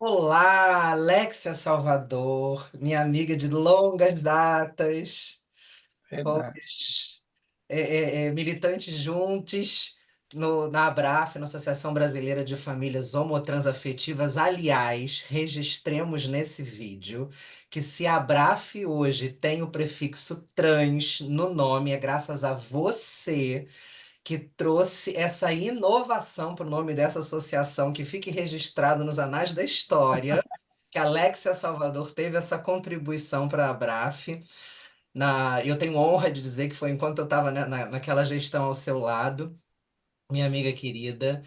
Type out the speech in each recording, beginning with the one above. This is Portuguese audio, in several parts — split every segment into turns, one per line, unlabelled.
Olá, Alexia Salvador, minha amiga de longas datas,
Verdade.
fomos militantes juntos na ABRAF, na Associação Brasileira de Famílias Homotransafetivas. Aliás, registremos nesse vídeo que se a ABRAF hoje tem o prefixo trans no nome, é graças a você que trouxe essa inovação para o nome dessa associação, que fique registrado nos anais da história, que a Alexia Salvador teve essa contribuição para a Abraf. Eu tenho honra de dizer que foi enquanto eu estava naquela gestão ao seu lado, minha amiga querida.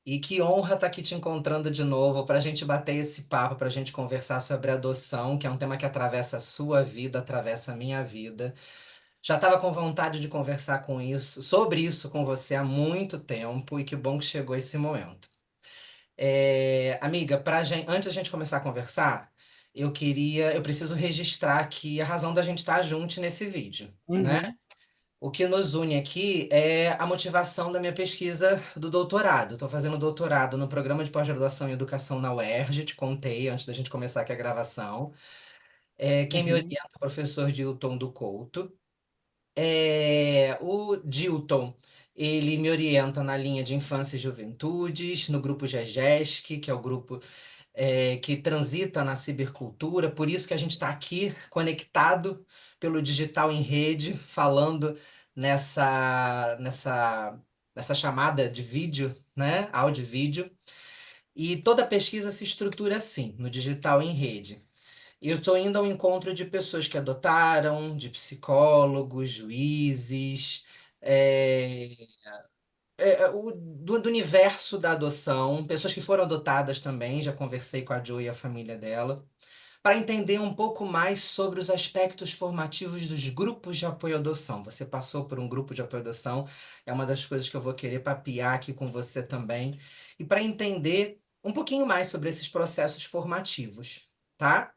E que honra estar aqui te encontrando de novo para a gente bater esse papo, para a gente conversar sobre adoção, que é um tema que atravessa a sua vida, atravessa a minha vida. Já estava com vontade de conversar sobre isso com você há muito tempo e que bom que chegou esse momento. Amiga, antes da gente começar a conversar, eu preciso registrar aqui a razão da gente estar junto nesse vídeo, né?
Uhum,
O que nos une aqui é a motivação da minha pesquisa do doutorado. Estou fazendo doutorado no programa de pós-graduação em educação na UERJ, te contei antes da gente começar aqui a gravação. Quem me
uhum,
orienta é o professor Dilton do Couto. O Dilton, ele me orienta na linha de infância e juventudes, no grupo GEGESC, que é o grupo que transita na cibercultura, por isso que a gente está aqui conectado pelo digital em rede, falando nessa chamada de vídeo, né? Áudio e vídeo. E toda pesquisa se estrutura assim, no digital em rede. E eu estou indo ao encontro de pessoas que adotaram, de psicólogos, juízes, é, do universo da adoção, pessoas que foram adotadas também, já conversei com a Jo e a família dela, para entender um pouco mais sobre os aspectos formativos dos grupos de apoio à adoção. Você passou por um grupo de apoio à adoção, é uma das coisas que eu vou querer papear aqui com você também, e para entender um pouquinho mais sobre esses processos formativos, tá?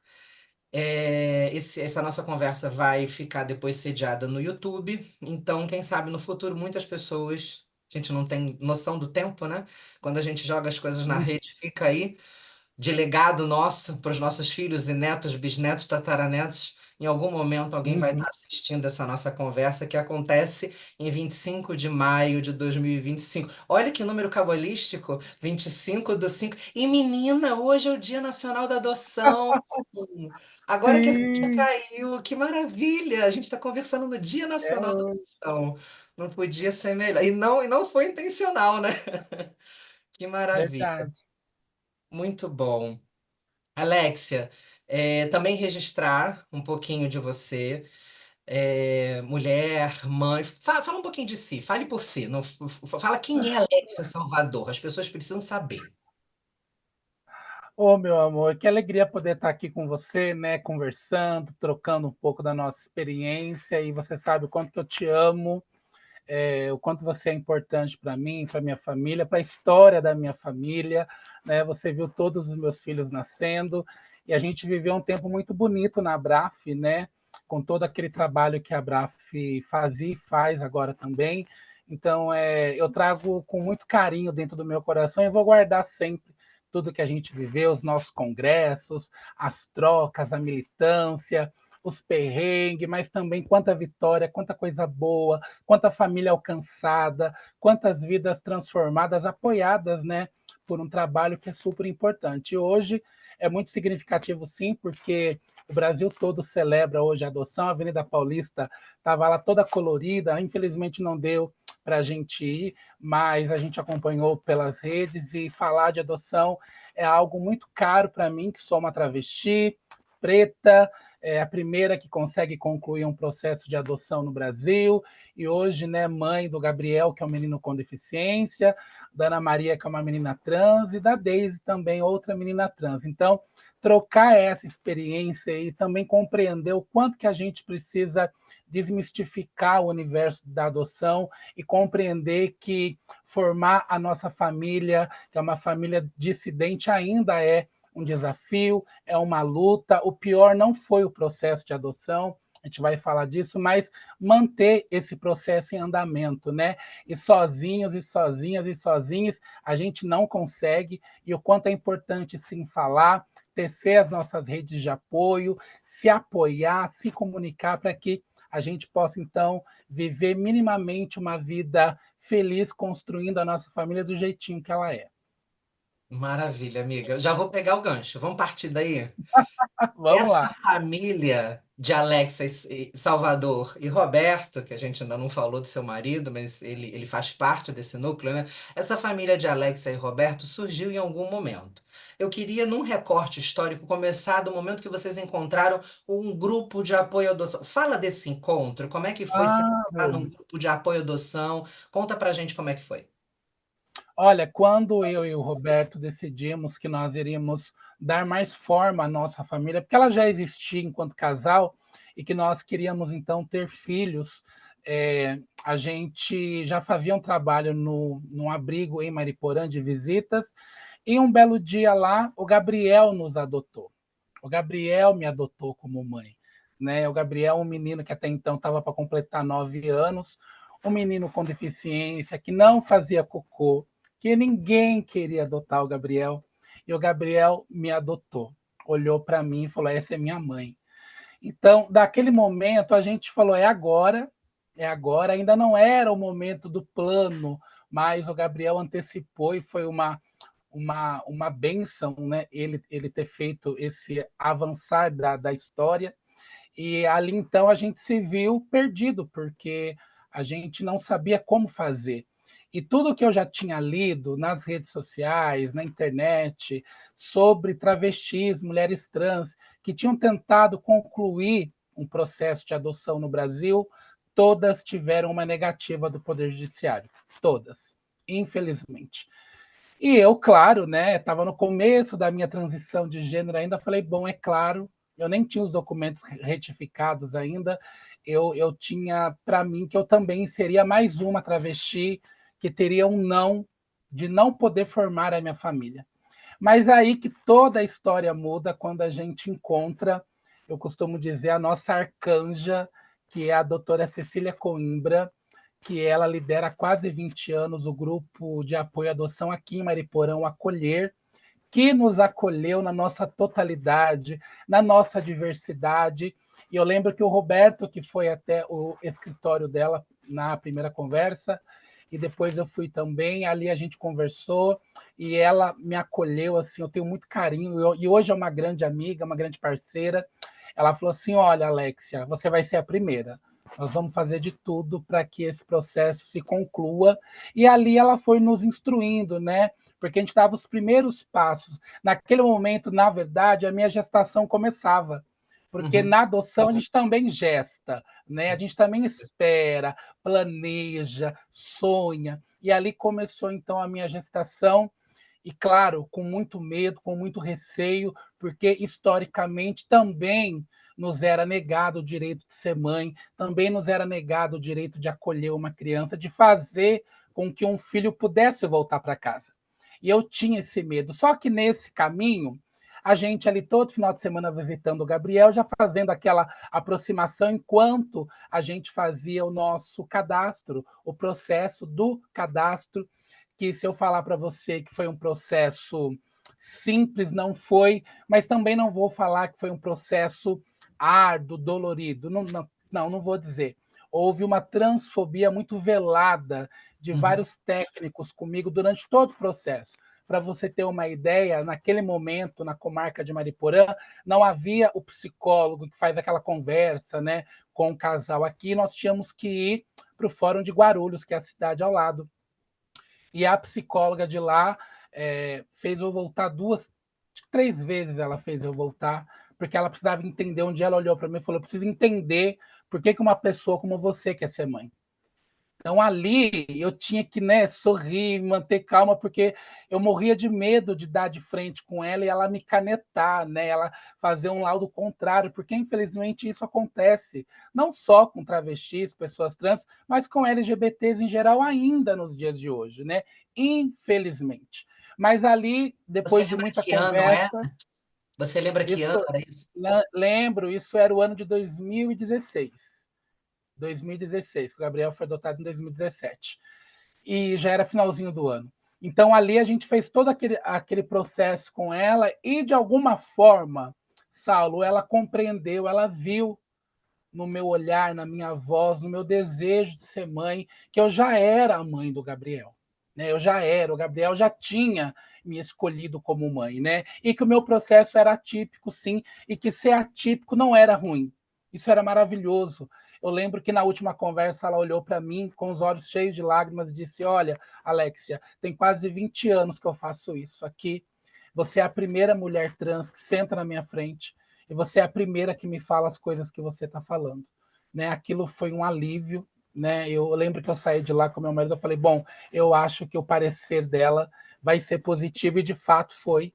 Essa nossa conversa vai ficar depois sediada no YouTube. Então, quem sabe no futuro, muitas pessoas. A gente não tem noção do tempo, né? Quando a gente joga as coisas na
uhum,
rede, fica aí de legado nosso para os nossos filhos e netos, bisnetos, tataranetos. Em algum momento, alguém vai
uhum.
estar assistindo essa nossa conversa que acontece em 25 de maio de 2025. Olha que número cabalístico, 25/5. E menina, hoje é o Dia Nacional da Adoção. Agora que a ficha
Sim,
caiu, que maravilha! A gente está conversando no Dia
é
Nacional da
hoje,
Adoção. Não podia ser melhor. E não foi intencional, né? Que maravilha.
verdade.
Muito bom. Alexia, também registrar um pouquinho de você, mulher, mãe. Fala um pouquinho de si, fale por si. Não, fala quem é Alexia Salvador. As pessoas precisam saber.
Ô, meu amor, que alegria poder estar aqui com você, né, conversando, trocando um pouco da nossa experiência. E você sabe o quanto que eu te amo, o quanto você é importante para mim, para minha família, para a história da minha família, né? Você viu todos os meus filhos nascendo e a gente viveu um tempo muito bonito na Abraf, né? Com todo aquele trabalho que a Abraf fazia e faz agora também. Então, eu trago com muito carinho dentro do meu coração e vou guardar sempre tudo que a gente viveu, os nossos congressos, as trocas, a militância, os perrengues, mas também quanta vitória, quanta coisa boa, quanta família alcançada, quantas vidas transformadas, apoiadas, né, por um trabalho que é super importante. E hoje é muito significativo, sim, porque o Brasil todo celebra hoje a adoção. A Avenida Paulista estava lá toda colorida, infelizmente não deu para a gente ir, mas a gente acompanhou pelas redes e falar de adoção é algo muito caro para mim, que sou uma travesti, preta, é a primeira que consegue concluir um processo de adoção no Brasil, e hoje, né, mãe do Gabriel, que é um menino com deficiência, da Ana Maria, que é uma menina trans, e da Deise também, outra menina trans. Então, trocar essa experiência e também compreender o quanto que a gente precisa desmistificar o universo da adoção e compreender que formar a nossa família, que é uma família dissidente, ainda é um desafio, é uma luta. O pior não foi o processo de adoção, a gente vai falar disso, mas manter esse processo em andamento, né? E sozinhos, e sozinhas, e sozinhos, a gente não consegue, e o quanto é importante sim falar, tecer as nossas redes de apoio, se apoiar, se comunicar para que a gente possa, então, viver minimamente uma vida feliz, construindo a nossa família do jeitinho que ela é.
Maravilha, amiga. Eu já vou pegar o gancho. Vamos partir daí?
Vamos
Essa
lá.
família de Alexa Salvador e Roberto, que a gente ainda não falou do seu marido, mas ele faz parte desse núcleo, né? Essa família de Alexa e Roberto surgiu em algum momento. Eu queria, num recorte histórico, começar do momento que vocês encontraram um grupo de apoio à adoção. Fala desse encontro, como é que foi se
Ah,
encontrar num grupo de apoio à adoção? Conta pra gente como é que foi.
olha, quando eu e o Roberto decidimos que nós iríamos dar mais forma à nossa família, porque ela já existia enquanto casal, e que nós queríamos então ter filhos, a gente já fazia um trabalho num abrigo em Mariporã de visitas, e um belo dia lá, o Gabriel nos adotou. O Gabriel me adotou como mãe. Né? O Gabriel, um menino que até então estava para completar 9 anos, um menino com deficiência, que não fazia cocô, que ninguém queria adotar o Gabriel. E o Gabriel me adotou. Olhou para mim e falou: essa é minha mãe. Então, daquele momento, a gente falou: é agora, é agora. Ainda não era o momento do plano, mas o Gabriel antecipou e foi uma benção, né? Ele ter feito esse avançar da história. E ali então a gente se viu perdido, porque a gente não sabia como fazer. E tudo que eu já tinha lido nas redes sociais, na internet, sobre travestis, mulheres trans, que tinham tentado concluir um processo de adoção no Brasil, todas tiveram uma negativa do Poder Judiciário. Todas, infelizmente. E eu, claro, né, estava no começo da minha transição de gênero ainda, falei, bom, é claro, eu nem tinha os documentos retificados ainda, eu tinha para mim que eu também seria mais uma travesti que teria um não, de não poder formar a minha família. Mas aí que toda a história muda quando a gente encontra, eu costumo dizer, a nossa arcanja, que é a doutora Cecília Coimbra, que ela lidera há quase 20 anos o grupo de apoio à adoção aqui em Mariporã, Acolher, que nos acolheu na nossa totalidade, na nossa diversidade. E eu lembro que o Roberto, que foi até o escritório dela na primeira conversa, e depois eu fui também, ali a gente conversou, e ela me acolheu, assim, eu tenho muito carinho, e hoje é uma grande amiga, uma grande parceira. Ela falou assim, olha, Alexia, você vai ser a primeira. Nós vamos fazer de tudo para que esse processo se conclua. E ali ela foi nos instruindo, né? Porque a gente dava os primeiros passos. Naquele momento, na verdade, a minha gestação começava. Porque
Uhum.
na adoção a gente também gesta, né? A gente também espera, planeja, sonha. E ali começou então a minha gestação, e claro, com muito medo, com muito receio, porque historicamente também nos era negado o direito de ser mãe, também nos era negado o direito de acolher uma criança, de fazer com que um filho pudesse voltar para casa. E eu tinha esse medo. Só que nesse caminho, a gente ali todo final de semana visitando o Gabriel, já fazendo aquela aproximação enquanto a gente fazia o nosso cadastro, o processo do cadastro, que se eu falar para você que foi um processo simples, não foi, mas também não vou falar que foi um processo árduo, dolorido, não vou dizer. Houve uma transfobia muito velada de
Uhum.
vários técnicos comigo durante todo o processo. Para você ter uma ideia, naquele momento, na comarca de Mariporã, não havia o psicólogo que faz aquela conversa, né, com o casal aqui. Nós tínhamos que ir para o Fórum de Guarulhos, que é a cidade ao lado. E a psicóloga de lá fez eu voltar 3 vezes ela fez eu voltar, porque ela precisava entender. Um dia ela olhou para mim e falou: eu preciso entender por que uma pessoa como você quer ser mãe. Então ali eu tinha que, né, sorrir, manter calma, porque eu morria de medo de dar de frente com ela e ela me canetar, né, ela fazer um laudo contrário, porque infelizmente isso acontece não só com travestis, pessoas trans, mas com LGBTs em geral ainda nos dias de hoje, né? Infelizmente. Mas ali,
Você
depois de
lembra
muita
que ano é?
conversa,
Você lembra que
Isso,
ano era isso?
lembro, isso era o ano de 2016. 2016, que o Gabriel foi adotado em 2017. E já era finalzinho do ano. Então, ali a gente fez todo aquele processo com ela e, de alguma forma, Saulo, ela compreendeu, ela viu no meu olhar, na minha voz, no meu desejo de ser mãe, que eu já era a mãe do Gabriel. Né? Eu já era, o Gabriel já tinha me escolhido como mãe, né? E que o meu processo era atípico, sim, e que ser atípico não era ruim. Isso era maravilhoso. Eu lembro que na última conversa ela olhou para mim com os olhos cheios de lágrimas e disse: Olha, Alexia, tem quase 20 anos que eu faço isso aqui. Você é a primeira mulher trans que senta na minha frente e você é a primeira que me fala as coisas que você está falando. Né? Aquilo foi um alívio. Né? Eu lembro que eu saí de lá com meu marido, eu falei, bom, eu acho que o parecer dela vai ser positivo, e de fato foi.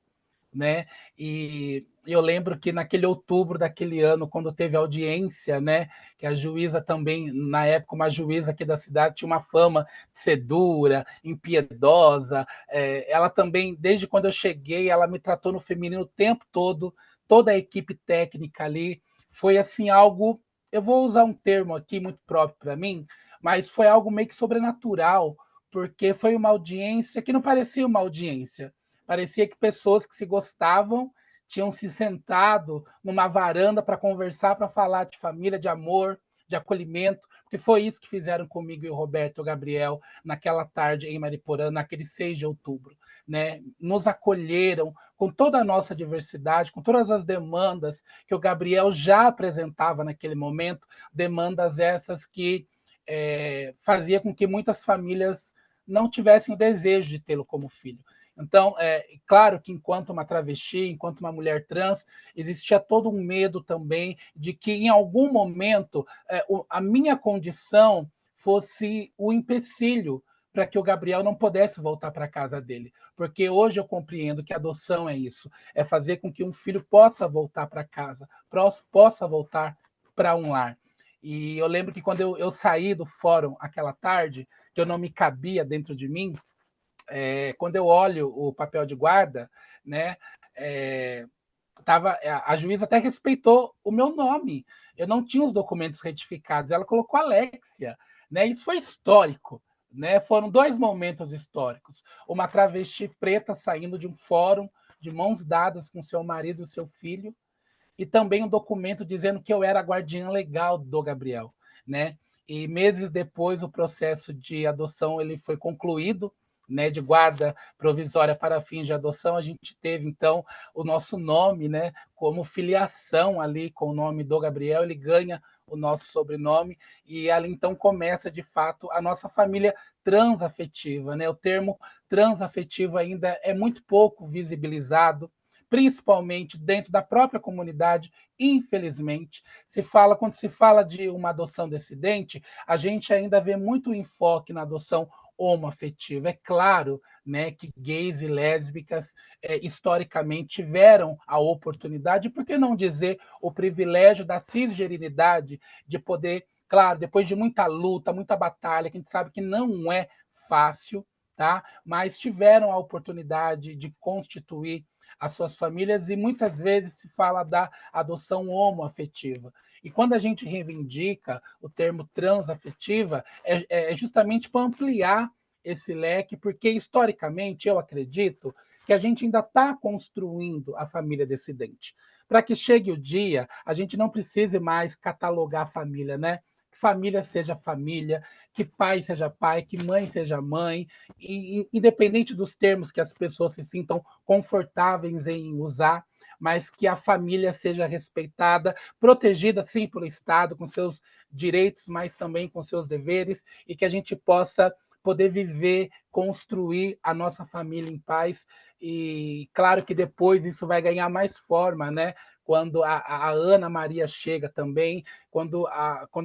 Né? E eu lembro que naquele outubro daquele ano, quando teve audiência, né, que a juíza também, na época, uma juíza aqui da cidade, tinha uma fama de ser dura, impiedosa, ela também, desde quando eu cheguei, ela me tratou no feminino o tempo todo, toda a equipe técnica ali, foi assim algo, eu vou usar um termo aqui muito próprio para mim, mas foi algo meio que sobrenatural, porque foi uma audiência que não parecia uma audiência. Parecia que pessoas que se gostavam tinham se sentado numa varanda para conversar, para falar de família, de amor, de acolhimento, porque foi isso que fizeram comigo e o Roberto e o Gabriel naquela tarde em Mariporã, naquele 6 de outubro. Né? Nos acolheram com toda a nossa diversidade, com todas as demandas que o Gabriel já apresentava naquele momento, demandas essas que fazia com que muitas famílias não tivessem o desejo de tê-lo como filho. Então, claro que enquanto uma travesti, enquanto uma mulher trans, existia todo um medo também de que em algum momento a minha condição fosse o empecilho para que o Gabriel não pudesse voltar para a casa dele. Porque hoje eu compreendo que a adoção é isso, é fazer com que um filho possa voltar para casa, possa voltar para um lar. E eu lembro que quando eu saí do fórum aquela tarde, que eu não me cabia dentro de mim, quando eu olho o papel de guarda, né, a juíza até respeitou o meu nome. Eu não tinha os documentos retificados, ela colocou Alexia. Né? Isso foi histórico. Né? Foram dois momentos históricos. Uma travesti preta saindo de um fórum, de mãos dadas com seu marido e seu filho, e também um documento dizendo que eu era a guardiã legal do Gabriel. Né? E meses depois, o processo de adoção ele foi concluído, né, de guarda provisória para fins de adoção. A gente teve, então, o nosso nome, né, como filiação ali com o nome do Gabriel, ele ganha o nosso sobrenome, e ali então começa, de fato, a nossa família transafetiva. Né? O termo transafetivo ainda é muito pouco visibilizado, principalmente dentro da própria comunidade, infelizmente. Quando se fala de uma adoção descendente, a gente ainda vê muito enfoque na adoção homoafetiva. É claro, né, que gays e lésbicas historicamente tiveram a oportunidade, por que não dizer o privilégio da cisgerilidade de poder, claro, depois de muita luta, muita batalha, que a gente sabe que não é fácil, tá? Mas tiveram a oportunidade de constituir as suas famílias, e muitas vezes se fala da adoção homoafetiva. E quando a gente reivindica o termo transafetiva, é justamente para ampliar esse leque, porque historicamente eu acredito que a gente ainda está construindo a família descendente. Para que chegue o dia, a gente não precise mais catalogar a família, né? Que família seja família, que pai seja pai, que mãe seja mãe, e independente dos termos que as pessoas se sintam confortáveis em usar, mas que a família seja respeitada, protegida sim pelo Estado, com seus direitos, mas também com seus deveres, e que a gente possa poder viver, construir a nossa família em paz. E claro que depois isso vai ganhar mais forma, né? Quando a Ana Maria chega também, quando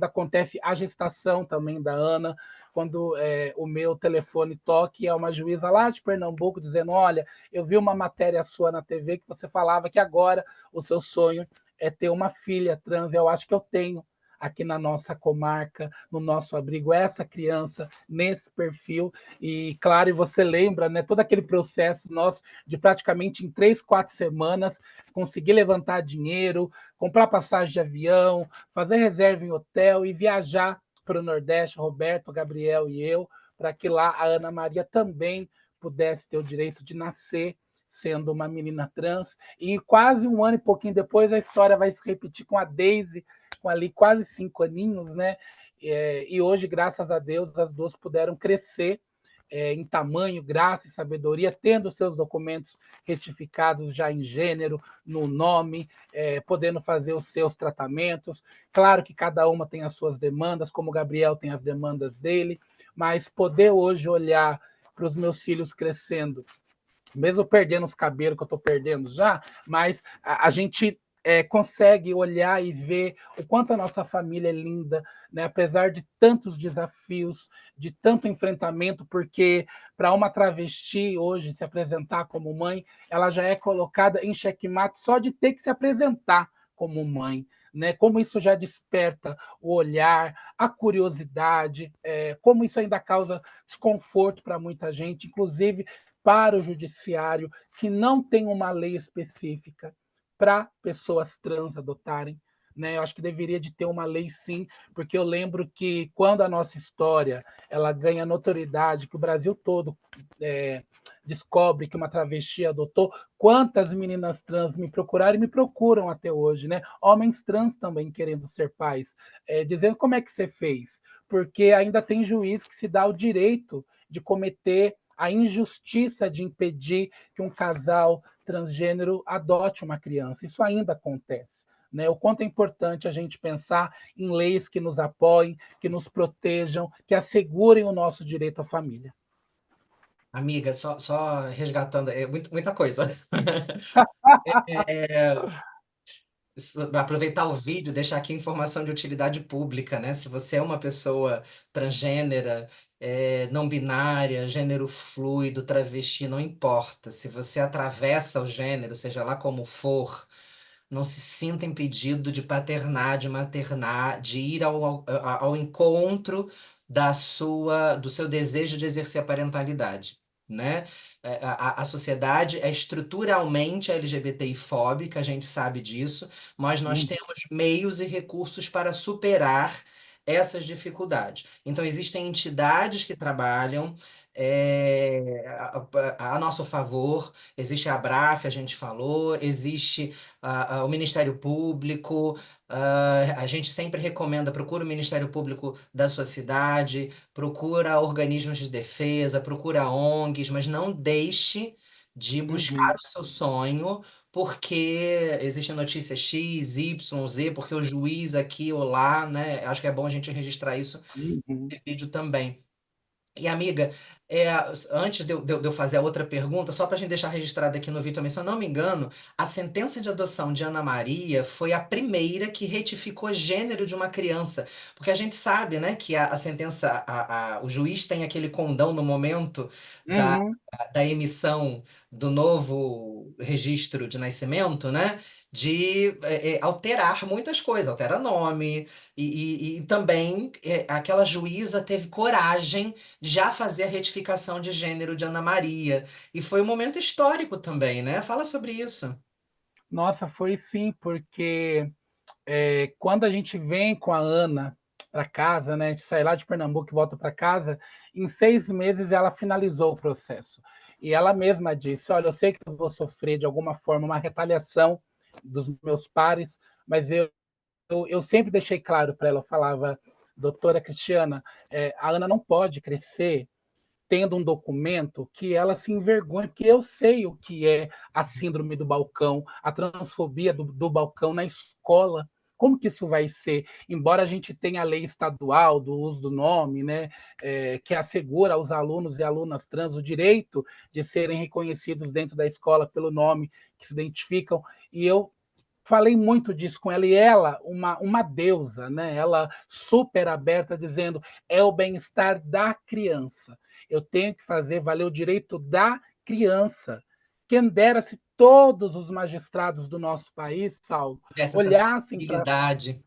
acontece a gestação também da Ana, quando o meu telefone toque, é uma juíza lá de Pernambuco dizendo: olha, eu vi uma matéria sua na TV que você falava que agora o seu sonho é ter uma filha trans. Eu acho que eu tenho aqui na nossa comarca, no nosso abrigo, essa criança nesse perfil. E, claro, e você lembra, né, todo aquele processo nosso de praticamente em 3, 4 semanas conseguir levantar dinheiro, comprar passagem de avião, fazer reserva em hotel e viajar para o Nordeste, Roberto, Gabriel e eu, para que lá a Ana Maria também pudesse ter o direito de nascer sendo uma menina trans. E quase um ano e pouquinho depois, a história vai se repetir com a Daisy, com ali quase 5 aninhos, né? E hoje, graças a Deus, as duas puderam crescer em tamanho, graça e sabedoria, tendo seus documentos retificados já em gênero, no nome, podendo fazer os seus tratamentos. Claro que cada uma tem as suas demandas, como o Gabriel tem as demandas dele, mas poder hoje olhar para os meus filhos crescendo, mesmo perdendo os cabelos que eu estou perdendo já, mas a gente consegue olhar e ver o quanto a nossa família é linda, né? Apesar de tantos desafios, de tanto enfrentamento, porque para uma travesti hoje se apresentar como mãe, ela já é colocada em xeque-mate só de ter que se apresentar como mãe. Né, como isso já desperta o olhar, a curiosidade, como isso ainda causa desconforto para muita gente, inclusive para o judiciário, que não tem uma lei específica para pessoas trans adotarem. Né? Eu acho que deveria de ter uma lei sim, porque eu lembro que quando a nossa história ela ganha notoriedade, que o Brasil todo descobre que uma travesti adotou, quantas meninas trans me procuraram e me procuram até hoje, né? Homens trans também querendo ser pais, dizendo como é que você fez, porque ainda tem juiz que se dá o direito de cometer a injustiça de impedir que um casal transgênero adote uma criança. Isso ainda acontece. Né? O quanto é importante a gente pensar em leis que nos apoiem, que nos protejam, que assegurem o nosso direito à família.
Amiga, só resgatando, muita coisa. Aproveitar o vídeo, deixar aqui informação de utilidade pública, né? Se você é uma pessoa transgênera, não binária, gênero fluido, travesti, não importa. Se você atravessa o gênero, seja lá como for, não se sinta impedido de paternar, de maternar, de ir ao encontro do seu desejo de exercer a parentalidade. Né? A sociedade é estruturalmente LGBTI-fóbica, a gente sabe disso, mas nós
Uhum,
temos meios e recursos para superar essas dificuldades. Então, existem entidades que trabalham a nosso favor, existe a Abraf, a gente falou, existe o Ministério Público, a gente sempre recomenda, procura o Ministério Público da sua cidade, procura organismos de defesa, procura ONGs, mas não deixe de buscar
uhum,
o seu sonho, porque existe notícia X, Y, Z, porque o juiz aqui ou lá, né? Acho que é bom a gente registrar isso
uhum,
no vídeo também. E, amiga, antes de eu fazer a outra pergunta, só para a gente deixar registrado aqui no vídeo também, se eu não me engano, a sentença de adoção de Ana Maria foi a primeira que retificou gênero de uma criança. Porque a gente sabe, né, que a sentença, o juiz tem aquele condão no momento da,
uhum.
da emissão do novo registro de nascimento, né, de alterar muitas coisas, altera nome, e também aquela juíza teve coragem já fazer a retificação de gênero de Ana Maria. E foi um momento histórico também, né? Fala sobre isso.
Nossa, foi sim, porque quando a gente vem com a Ana para casa, né, a gente sai lá de Pernambuco e volta para casa, em 6 meses ela finalizou o processo. E ela mesma disse: Olha, eu sei que eu vou sofrer de alguma forma uma retaliação dos meus pares, mas eu sempre deixei claro para ela, eu falava, doutora Cristiana, a Ana não pode crescer tendo um documento que ela se envergonhe, porque eu sei o que é a síndrome do balcão, a transfobia do balcão na escola. Como que isso vai ser? Embora a gente tenha a lei estadual do uso do nome, né, que assegura aos alunos e alunas trans o direito de serem reconhecidos dentro da escola pelo nome que se identificam, e eu falei muito disso com ela, e ela, uma deusa, né? Ela super aberta, dizendo: é o bem-estar da criança. Eu tenho que fazer valer o direito da criança. Quem dera se todos os magistrados do nosso país, Saulo,
Essa
olhassem para
sensibilidade.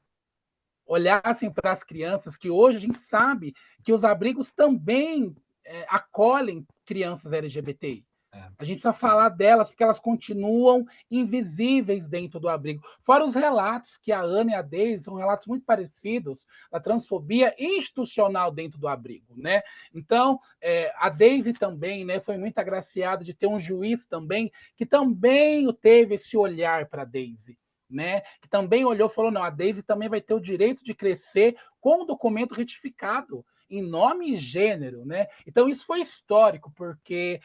olhassem para as crianças, que hoje a gente sabe que os abrigos também acolhem crianças LGBTI.
É.
A gente precisa falar delas porque elas continuam invisíveis dentro do abrigo. Fora os relatos que a Ana e a Deise são relatos muito parecidos da transfobia institucional dentro do abrigo, né? Então, a Deise também, né, foi muito agraciada de ter um juiz também que também teve esse olhar para a Deise. Né, que também olhou e falou: não, a Deise também vai ter o direito de crescer com o documento retificado, em nome e gênero. Né? Então, isso foi histórico, porque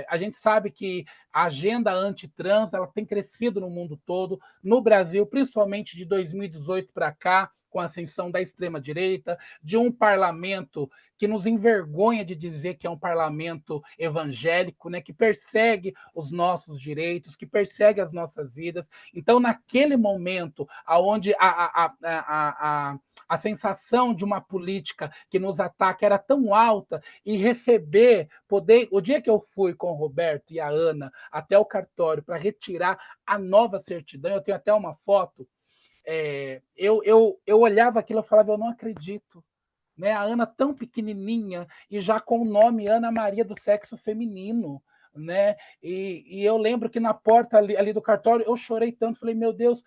a gente sabe que a agenda antitrans ela tem crescido no mundo todo, no Brasil, principalmente de 2018 para cá, com a ascensão da extrema-direita, de um parlamento que nos envergonha de dizer que é um parlamento evangélico, né, que persegue os nossos direitos, que persegue as nossas vidas. Então, naquele momento, onde a sensação de uma política que nos ataca era tão alta, e receber, poder. O dia que eu fui com o Roberto e a Ana até o cartório para retirar a nova certidão, eu tenho até uma foto. Eu olhava aquilo e falava: eu não acredito. Né? A Ana tão pequenininha e já com o nome Ana Maria do sexo feminino. Né? E eu lembro que na porta ali do cartório eu chorei tanto, falei: meu Deus,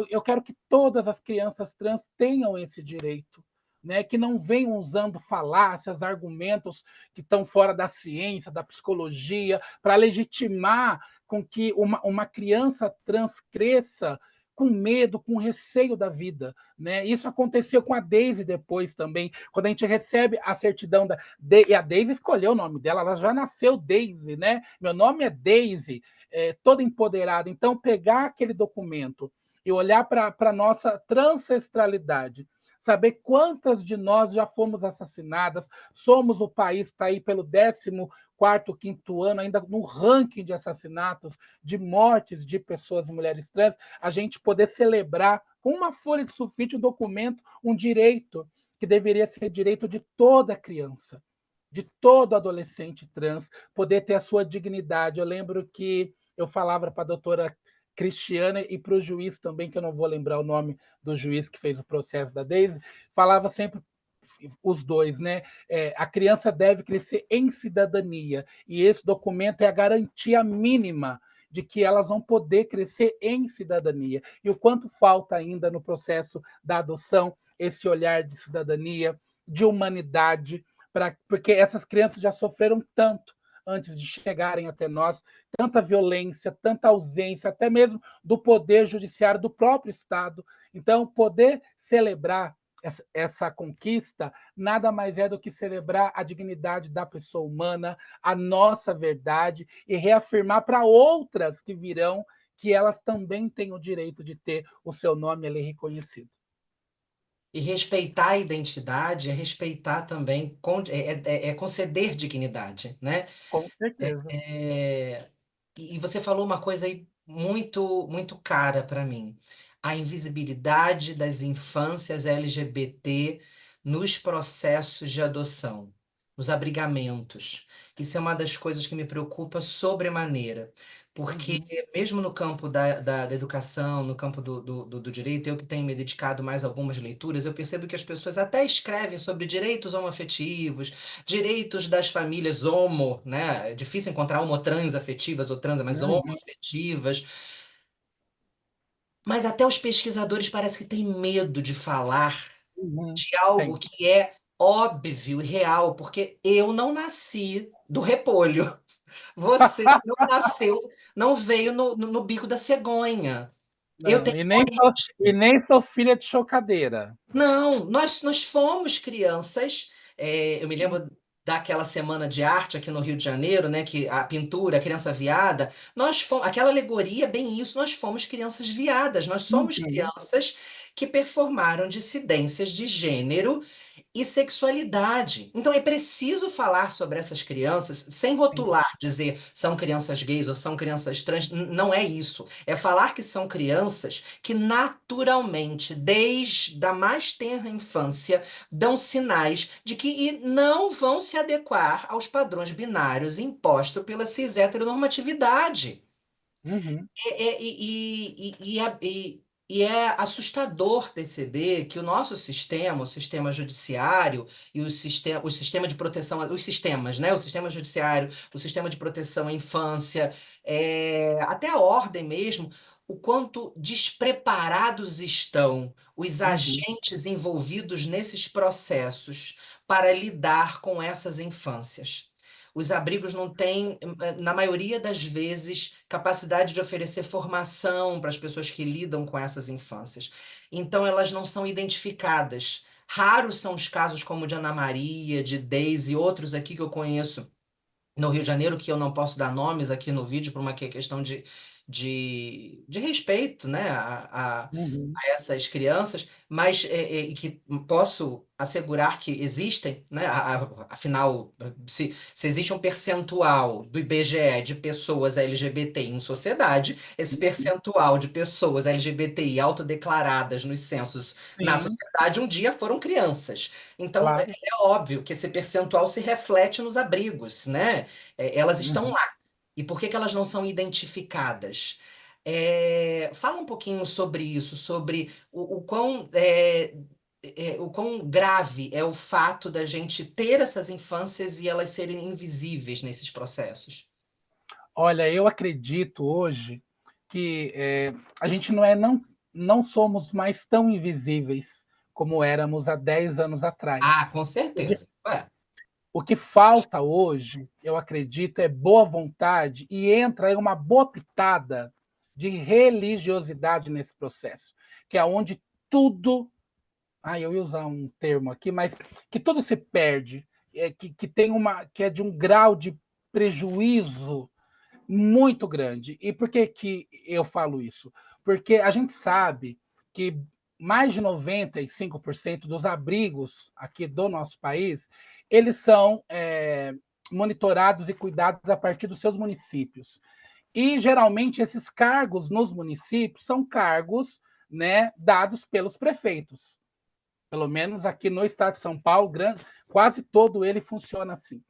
eu quero que todas as crianças trans tenham esse direito. Né, que não venham usando falácias, argumentos que estão fora da ciência, da psicologia, para legitimar com que uma criança trans cresça com medo, com receio da vida. Né? Isso aconteceu com a Daisy depois também, quando a gente recebe a certidão e a Daisy escolheu o nome dela, ela já nasceu Daisy, né? Meu nome é Daisy, toda empoderada. Então, pegar aquele documento e olhar para a nossa transancestralidade, saber quantas de nós já fomos assassinadas, somos o país que está aí pelo 14º, 15º ano, ainda no ranking de assassinatos, de mortes de pessoas e mulheres trans, a gente poder celebrar com uma folha de sulfite um documento, um direito que deveria ser direito de toda criança, de todo adolescente trans, poder ter a sua dignidade. Eu lembro que eu falava para a doutora Cristiana e para o juiz também, que eu não vou lembrar o nome do juiz que fez o processo da Daisy, falava sempre os dois, né? A criança deve crescer em cidadania, e esse documento é a garantia mínima de que elas vão poder crescer em cidadania. E o quanto falta ainda no processo da adoção esse olhar de cidadania, de humanidade, porque essas crianças já sofreram tanto antes de chegarem até nós, tanta violência, tanta ausência, até mesmo do poder judiciário do próprio Estado. Então, poder celebrar essa conquista nada mais é do que celebrar a dignidade da pessoa humana, a nossa verdade, e reafirmar para outras que virão que elas também têm o direito de ter o seu nome ali reconhecido.
E respeitar a identidade é respeitar também, conceder dignidade, né?
Com certeza.
É, e você falou uma coisa aí muito, muito cara para mim. A invisibilidade das infâncias LGBT nos processos de adoção, nos abrigamentos. Isso é uma das coisas que me preocupa sobremaneira, porque
Uhum.
mesmo no campo da educação, no campo do direito, eu que tenho me dedicado mais a algumas leituras, eu percebo que as pessoas até escrevem sobre direitos homoafetivos, direitos das famílias homo, né? É difícil encontrar homotrans afetivas ou trans, mas
Uhum.
homoafetivas. Mas até os pesquisadores parecem que têm medo de falar
Uhum.
de algo
Tem.
que é óbvio e real, porque eu não nasci do repolho. Você não nasceu, não veio no bico da cegonha. Eu
Não,
tenho
e nem sou filha de chocadeira.
Não, nós fomos crianças. Eu me lembro daquela semana de arte aqui no Rio de Janeiro, né? Que a pintura, a criança viada, nós fomos, aquela alegoria é bem isso, nós fomos crianças viadas, nós somos
Uhum.
crianças que performaram dissidências de gênero e sexualidade. Então é preciso falar sobre essas crianças sem rotular, dizer são crianças gays ou são crianças trans. Não é isso. É falar que são crianças que naturalmente, desde a mais tenra infância, dão sinais de que não vão se adequar aos padrões binários impostos pela cis heteronormatividade.
Uhum.
É, é, e, e, e, e, E é assustador perceber que o nosso sistema, o sistema judiciário e o sistema de proteção, os sistemas, né? O sistema judiciário, o sistema de proteção à infância, até a ordem mesmo, o quanto despreparados estão os
Uhum,
agentes envolvidos nesses processos para lidar com essas infâncias. Os abrigos não têm, na maioria das vezes, capacidade de oferecer formação para as pessoas que lidam com essas infâncias. Então, elas não são identificadas. Raros são os casos como o de Ana Maria, de Deise e outros aqui que eu conheço no Rio de Janeiro, que eu não posso dar nomes aqui no vídeo por uma questão de respeito, né,
uhum,
a essas crianças, mas e que posso assegurar que existem, né, afinal, se existe um percentual do IBGE de pessoas LGBTI em sociedade, esse
uhum.
percentual de pessoas LGBTI autodeclaradas nos censos na
Sim,
sociedade um dia foram crianças. Então,
claro.
é óbvio que esse percentual se reflete nos abrigos, né? Elas estão
Uhum.
lá. E por que que elas não são identificadas? Fala um pouquinho sobre isso, sobre o quão grave é o fato da gente ter essas infâncias e elas serem invisíveis nesses processos.
Olha, eu acredito hoje que a gente não somos mais tão invisíveis como éramos há 10 anos
Ah,
atrás.
com
O que,
certeza. Ué,
o que falta hoje, eu acredito, é boa vontade e entra aí uma boa pitada de religiosidade nesse processo, que é onde tudo, eu ia usar um termo aqui, mas que tudo se perde, que tem que é de um grau de prejuízo muito grande. E por que, que eu falo isso? Porque a gente sabe que mais de 95% dos abrigos aqui do nosso país, eles são monitorados e cuidados a partir dos seus municípios. E geralmente esses cargos nos municípios são cargos, né, dados pelos prefeitos. Pelo menos aqui no estado de São Paulo, quase todo ele funciona assim.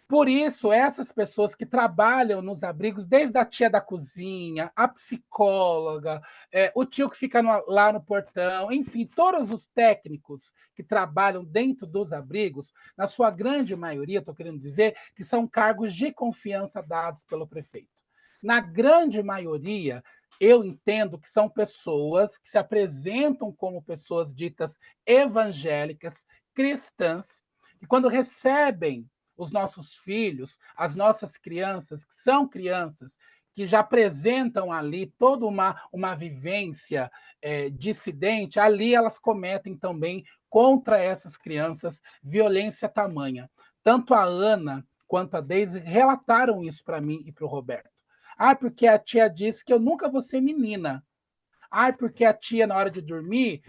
Por isso, essas pessoas que trabalham nos abrigos, desde a tia da cozinha, a psicóloga, o tio que fica lá no portão, enfim, todos os técnicos que trabalham dentro dos abrigos, na sua grande maioria, estou querendo dizer, que são cargos de confiança dados pelo prefeito. Na grande maioria, eu entendo que são pessoas que se apresentam como pessoas ditas evangélicas, cristãs, e quando recebem os nossos filhos, as nossas crianças, que são crianças que já apresentam ali toda uma vivência dissidente, ali elas cometem também contra essas crianças violência tamanha. Tanto a Ana quanto a Deise relataram isso para mim e para o Roberto. Porque a tia disse que eu nunca vou ser menina. Porque a tia, na hora de dormir,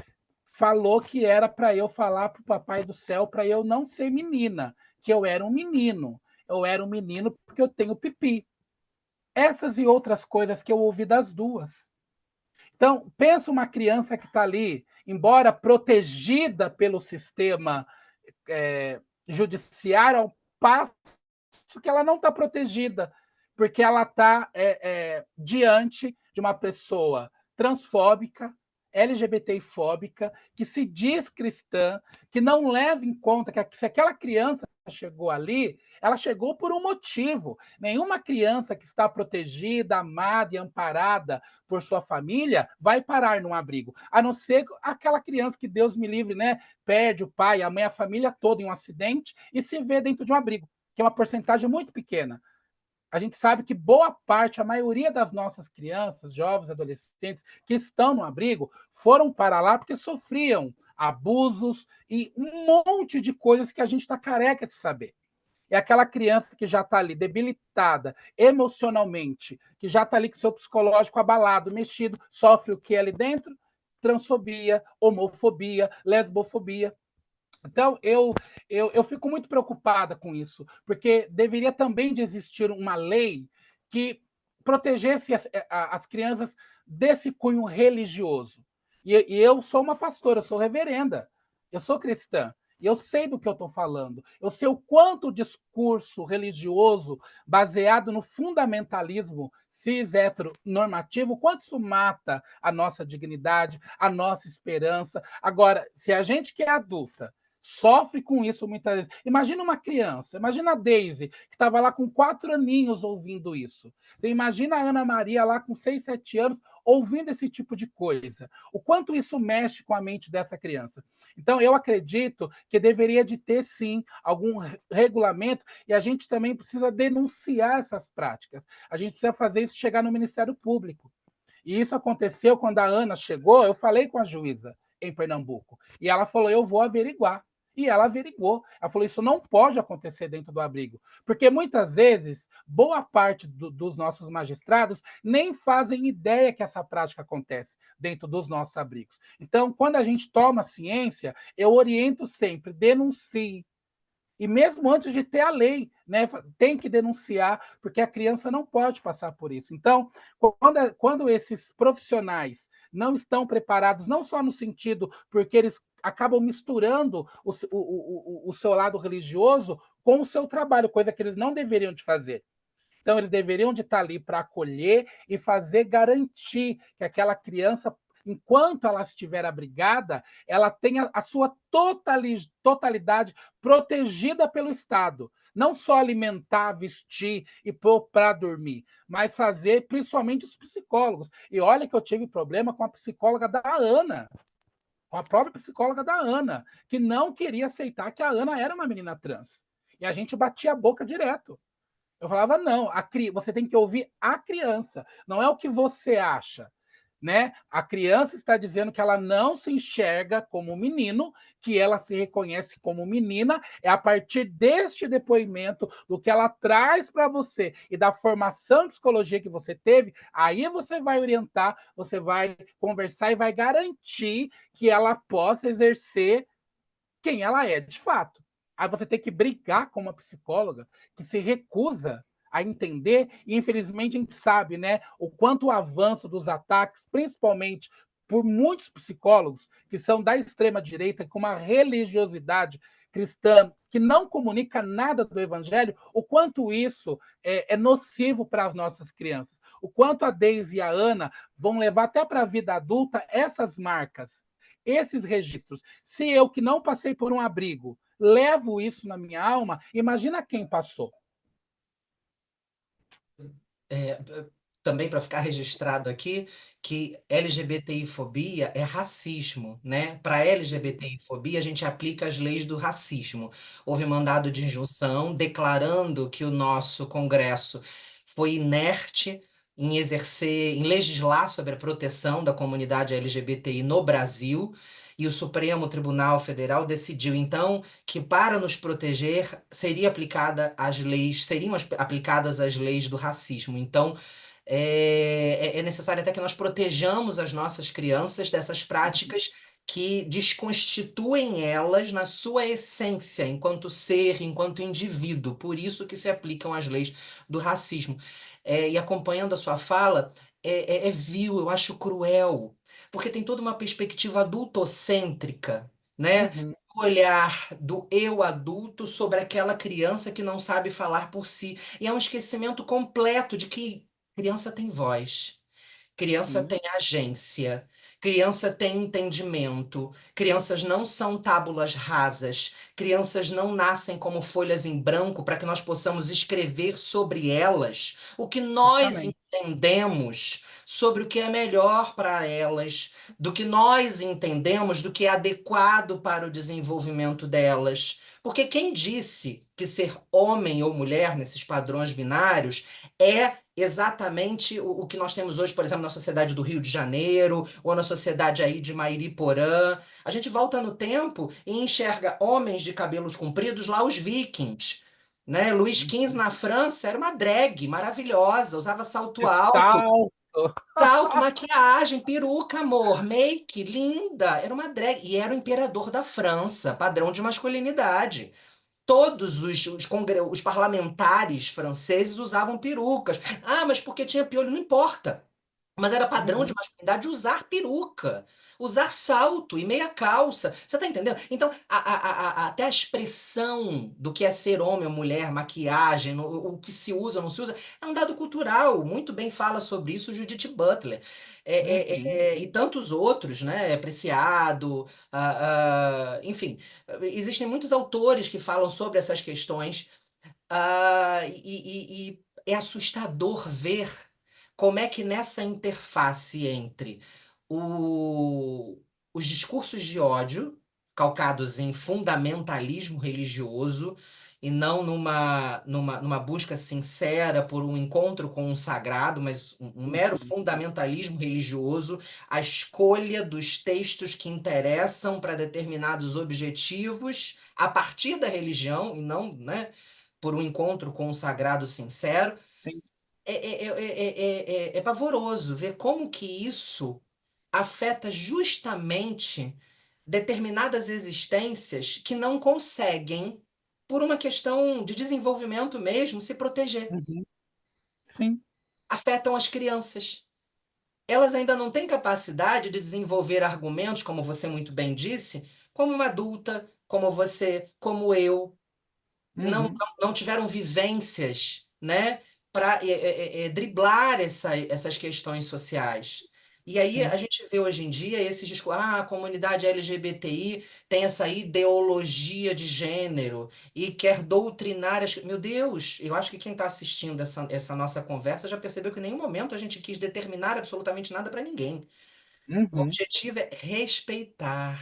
falou que era para eu falar para o papai do céu para eu não ser menina, que eu era um menino. Eu era um menino porque eu tenho pipi. Essas e outras coisas que eu ouvi das duas. Então, pensa uma criança que está ali, embora protegida pelo sistema judiciário, ao passo que ela não está protegida, porque ela está diante de uma pessoa transfóbica, LGBTfóbica, que se diz cristã, que não leva em conta que se aquela criança chegou ali, ela chegou por um motivo. Nenhuma criança que está protegida, amada e amparada por sua família vai parar num abrigo, a não ser aquela criança que Deus me livre, né, perde o pai, a mãe, a família toda em um acidente e se vê dentro de um abrigo, que é uma porcentagem muito pequena. A gente sabe que boa parte, a maioria das nossas crianças, jovens, adolescentes que estão no abrigo foram para lá porque sofriam abusos e um monte de coisas que a gente está careca de saber. É aquela criança que já está ali debilitada emocionalmente, que já está ali com seu psicológico abalado, mexido, sofre o que ali dentro? Transfobia, homofobia, lesbofobia. Então, eu fico muito preocupada com isso, porque deveria também de existir uma lei que protegesse as crianças desse cunho religioso. E eu sou uma pastora, eu sou reverenda, eu sou cristã. E eu sei do que eu estou falando. Eu sei o quanto o discurso religioso, baseado no fundamentalismo cis heteronormativo, quanto isso mata a nossa dignidade, a nossa esperança. Agora, se a gente que é adulta sofre com isso muitas vezes. Imagina uma criança, imagina a Daisy, que estava lá com 4 aninhos ouvindo isso. Você imagina a Ana Maria lá com 6, 7 anos ouvindo esse tipo de coisa. O quanto isso mexe com a mente dessa criança. Então, eu acredito que deveria de ter, sim, algum regulamento e a gente também precisa denunciar essas práticas. A gente precisa fazer isso chegar no Ministério Público. E isso aconteceu quando a Ana chegou, eu falei com a juíza em Pernambuco, e ela falou, eu vou averiguar. E ela averigou. Ela falou: isso não pode acontecer dentro do abrigo. Porque muitas vezes, boa parte dos nossos magistrados nem fazem ideia que essa prática acontece dentro dos nossos abrigos. Então, quando a gente toma ciência, eu oriento sempre: denuncie, e mesmo antes de ter a lei, né, tem que denunciar, porque a criança não pode passar por isso. Então, quando esses profissionais não estão preparados, não só no sentido porque eles acabam misturando o seu lado religioso com o seu trabalho, coisa que eles não deveriam de fazer. Então, eles deveriam de estar ali para acolher e fazer garantir que aquela criança, enquanto ela estiver abrigada, ela tenha a sua totalidade protegida pelo Estado. Não só alimentar, vestir e pôr para dormir, mas fazer, principalmente os psicólogos. E olha que eu tive problema com a psicóloga da Ana, com a própria psicóloga da Ana, que não queria aceitar que a Ana era uma menina trans. E a gente batia a boca direto. Eu falava, não, você tem que ouvir a criança, não é o que você acha. Né? A criança está dizendo que ela não se enxerga como menino, que ela se reconhece como menina, é a partir deste depoimento, do que ela traz para você e da formação de psicologia que você teve, aí você vai orientar, você vai conversar e vai garantir que ela possa exercer quem ela é de fato. Aí você tem que brigar com uma psicóloga que se recusa a entender, e infelizmente a gente sabe, né, o quanto o avanço dos ataques, principalmente por muitos psicólogos que são da extrema direita, com uma religiosidade cristã que não comunica nada do evangelho, o quanto isso é nocivo para as nossas crianças, o quanto a Deise e a Ana vão levar até para a vida adulta essas marcas, esses registros. Se eu, que não passei por um abrigo, levo isso na minha alma, imagina quem passou.
É, também para ficar registrado aqui que LGBTI-fobia é racismo, né? Para LGBTI-fobia, a gente aplica as leis do racismo. Houve mandado de injunção declarando que o nosso Congresso foi inerte em exercer, em legislar sobre a proteção da comunidade LGBTI no Brasil. E o Supremo Tribunal Federal decidiu, então, que para nos proteger seria aplicada as leis, seriam aplicadas as leis do racismo. Então, é necessário até que nós protejamos as nossas crianças dessas práticas que desconstituem elas na sua essência, enquanto ser, enquanto indivíduo. Por isso que se aplicam as leis do racismo. E acompanhando a sua fala, é vil, eu acho cruel, porque tem toda uma perspectiva adultocêntrica, né?
Uhum.
O olhar do eu adulto sobre aquela criança que não sabe falar por si. E é um esquecimento completo de que criança tem voz. Criança
Sim,
tem agência, criança tem entendimento, crianças não são tábulas rasas, crianças não nascem como folhas em branco para que nós possamos escrever sobre elas o que nós
justamente.
entendemos sobre o que é melhor para elas, do que nós entendemos do que é adequado para o desenvolvimento delas. Porque quem disse que ser homem ou mulher nesses padrões binários é exatamente o que nós temos hoje, por exemplo, na sociedade do Rio de Janeiro, ou na sociedade aí de Mairiporã. A gente volta no tempo e enxerga homens de cabelos compridos lá, os vikings. Né? Louis XV na França era uma drag maravilhosa, usava salto
De
alto,
salto.
salto, maquiagem, peruca, amor, make, linda. Era uma drag. E era o imperador da França, padrão de masculinidade. Todos os parlamentares franceses usavam perucas. Ah, mas porque tinha piolho? Não importa. Mas era padrão de
Uhum,
masculinidade usar peruca, usar salto e meia calça. Você tá entendendo? Então, até a expressão do que é ser homem ou mulher, maquiagem, o que se usa ou não se usa, é um dado cultural. Muito bem fala sobre isso Judith Butler.
uhum,
E tantos outros, né? Preciado, enfim. Existem muitos autores que falam sobre essas questões. E é assustador ver como é que nessa interface entre os discursos de ódio, calcados em fundamentalismo religioso, e não numa busca sincera por um encontro com o sagrado, mas um mero
uhum,
fundamentalismo religioso, a escolha dos textos que interessam para determinados objetivos a partir da religião, e não, né, por um encontro com o sagrado sincero.
sim.
É pavoroso ver como que isso afeta justamente determinadas existências que não conseguem, por uma questão de desenvolvimento mesmo, se proteger.
Uhum, sim.
Afetam as crianças. Elas ainda não têm capacidade de desenvolver argumentos, como você muito bem disse, como uma adulta, como você, como eu,
Uhum,
não tiveram vivências, né, para driblar essas questões sociais. E aí a
sim.
gente vê hoje em dia esses discursos, a comunidade LGBTI tem essa ideologia de gênero e quer doutrinar as... Meu Deus, eu acho que quem está assistindo essa nossa conversa já percebeu que em nenhum momento a gente quis determinar absolutamente nada para ninguém. O
Uhum,
objetivo é respeitar,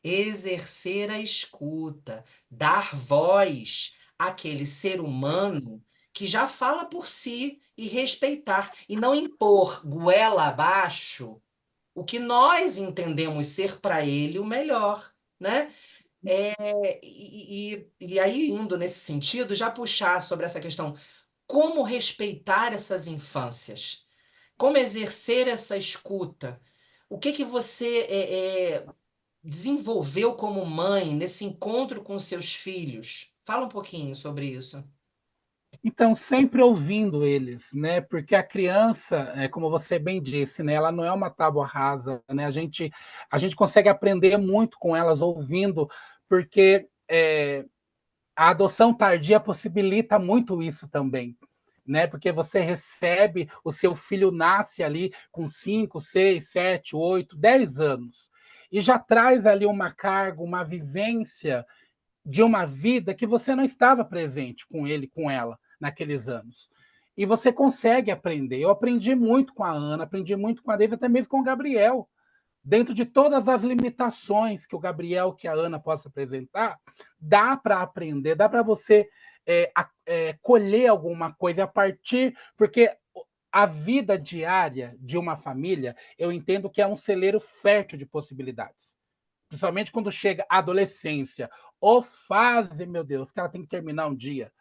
exercer a escuta, dar voz àquele ser humano que já fala por si e respeitar, e não impor goela abaixo o que nós entendemos ser para ele o melhor, né? E aí, indo nesse sentido, já puxar sobre essa questão, como respeitar essas infâncias? Como exercer essa escuta? O que que você desenvolveu como mãe nesse encontro com seus filhos? Fala um pouquinho sobre isso.
então, sempre ouvindo eles, né? Porque a criança, como você bem disse, né? Ela não é uma tábua rasa, né? A gente consegue aprender muito com elas ouvindo, porque a adoção tardia possibilita muito isso também, né? Porque você recebe, o seu filho nasce ali com 5, 6, 7, 8, 10 anos e já traz ali uma carga, uma vivência de uma vida que você não estava presente com ele, com ela, naqueles anos. E você consegue aprender. Eu aprendi muito com a Ana, aprendi muito com a David, até mesmo com o Gabriel. Dentro de todas as limitações que o Gabriel, que a Ana possa apresentar, dá para aprender, dá para você colher alguma coisa a partir, porque a vida diária de uma família, eu entendo que é um celeiro fértil de possibilidades, principalmente quando chega a adolescência, ou fase, meu Deus, que ela tem que terminar um dia.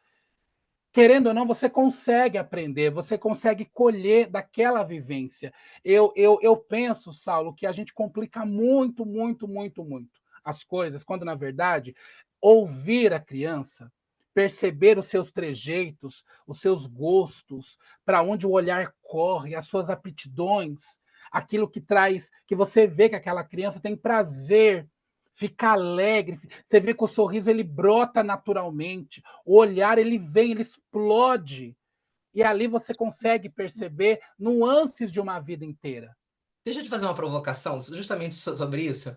Querendo ou não, você consegue aprender, você consegue colher daquela vivência. Eu penso, Saulo, que a gente complica muito, muito, muito, muito as coisas, quando, na verdade, ouvir a criança, perceber os seus trejeitos, os seus gostos, para onde o olhar corre, as suas aptidões, aquilo que traz, que você vê que aquela criança tem prazer, fica alegre, você vê que o sorriso ele brota naturalmente, o olhar ele vem, ele explode, e ali você consegue perceber nuances de uma vida inteira.
Deixa eu te fazer uma provocação, justamente sobre isso,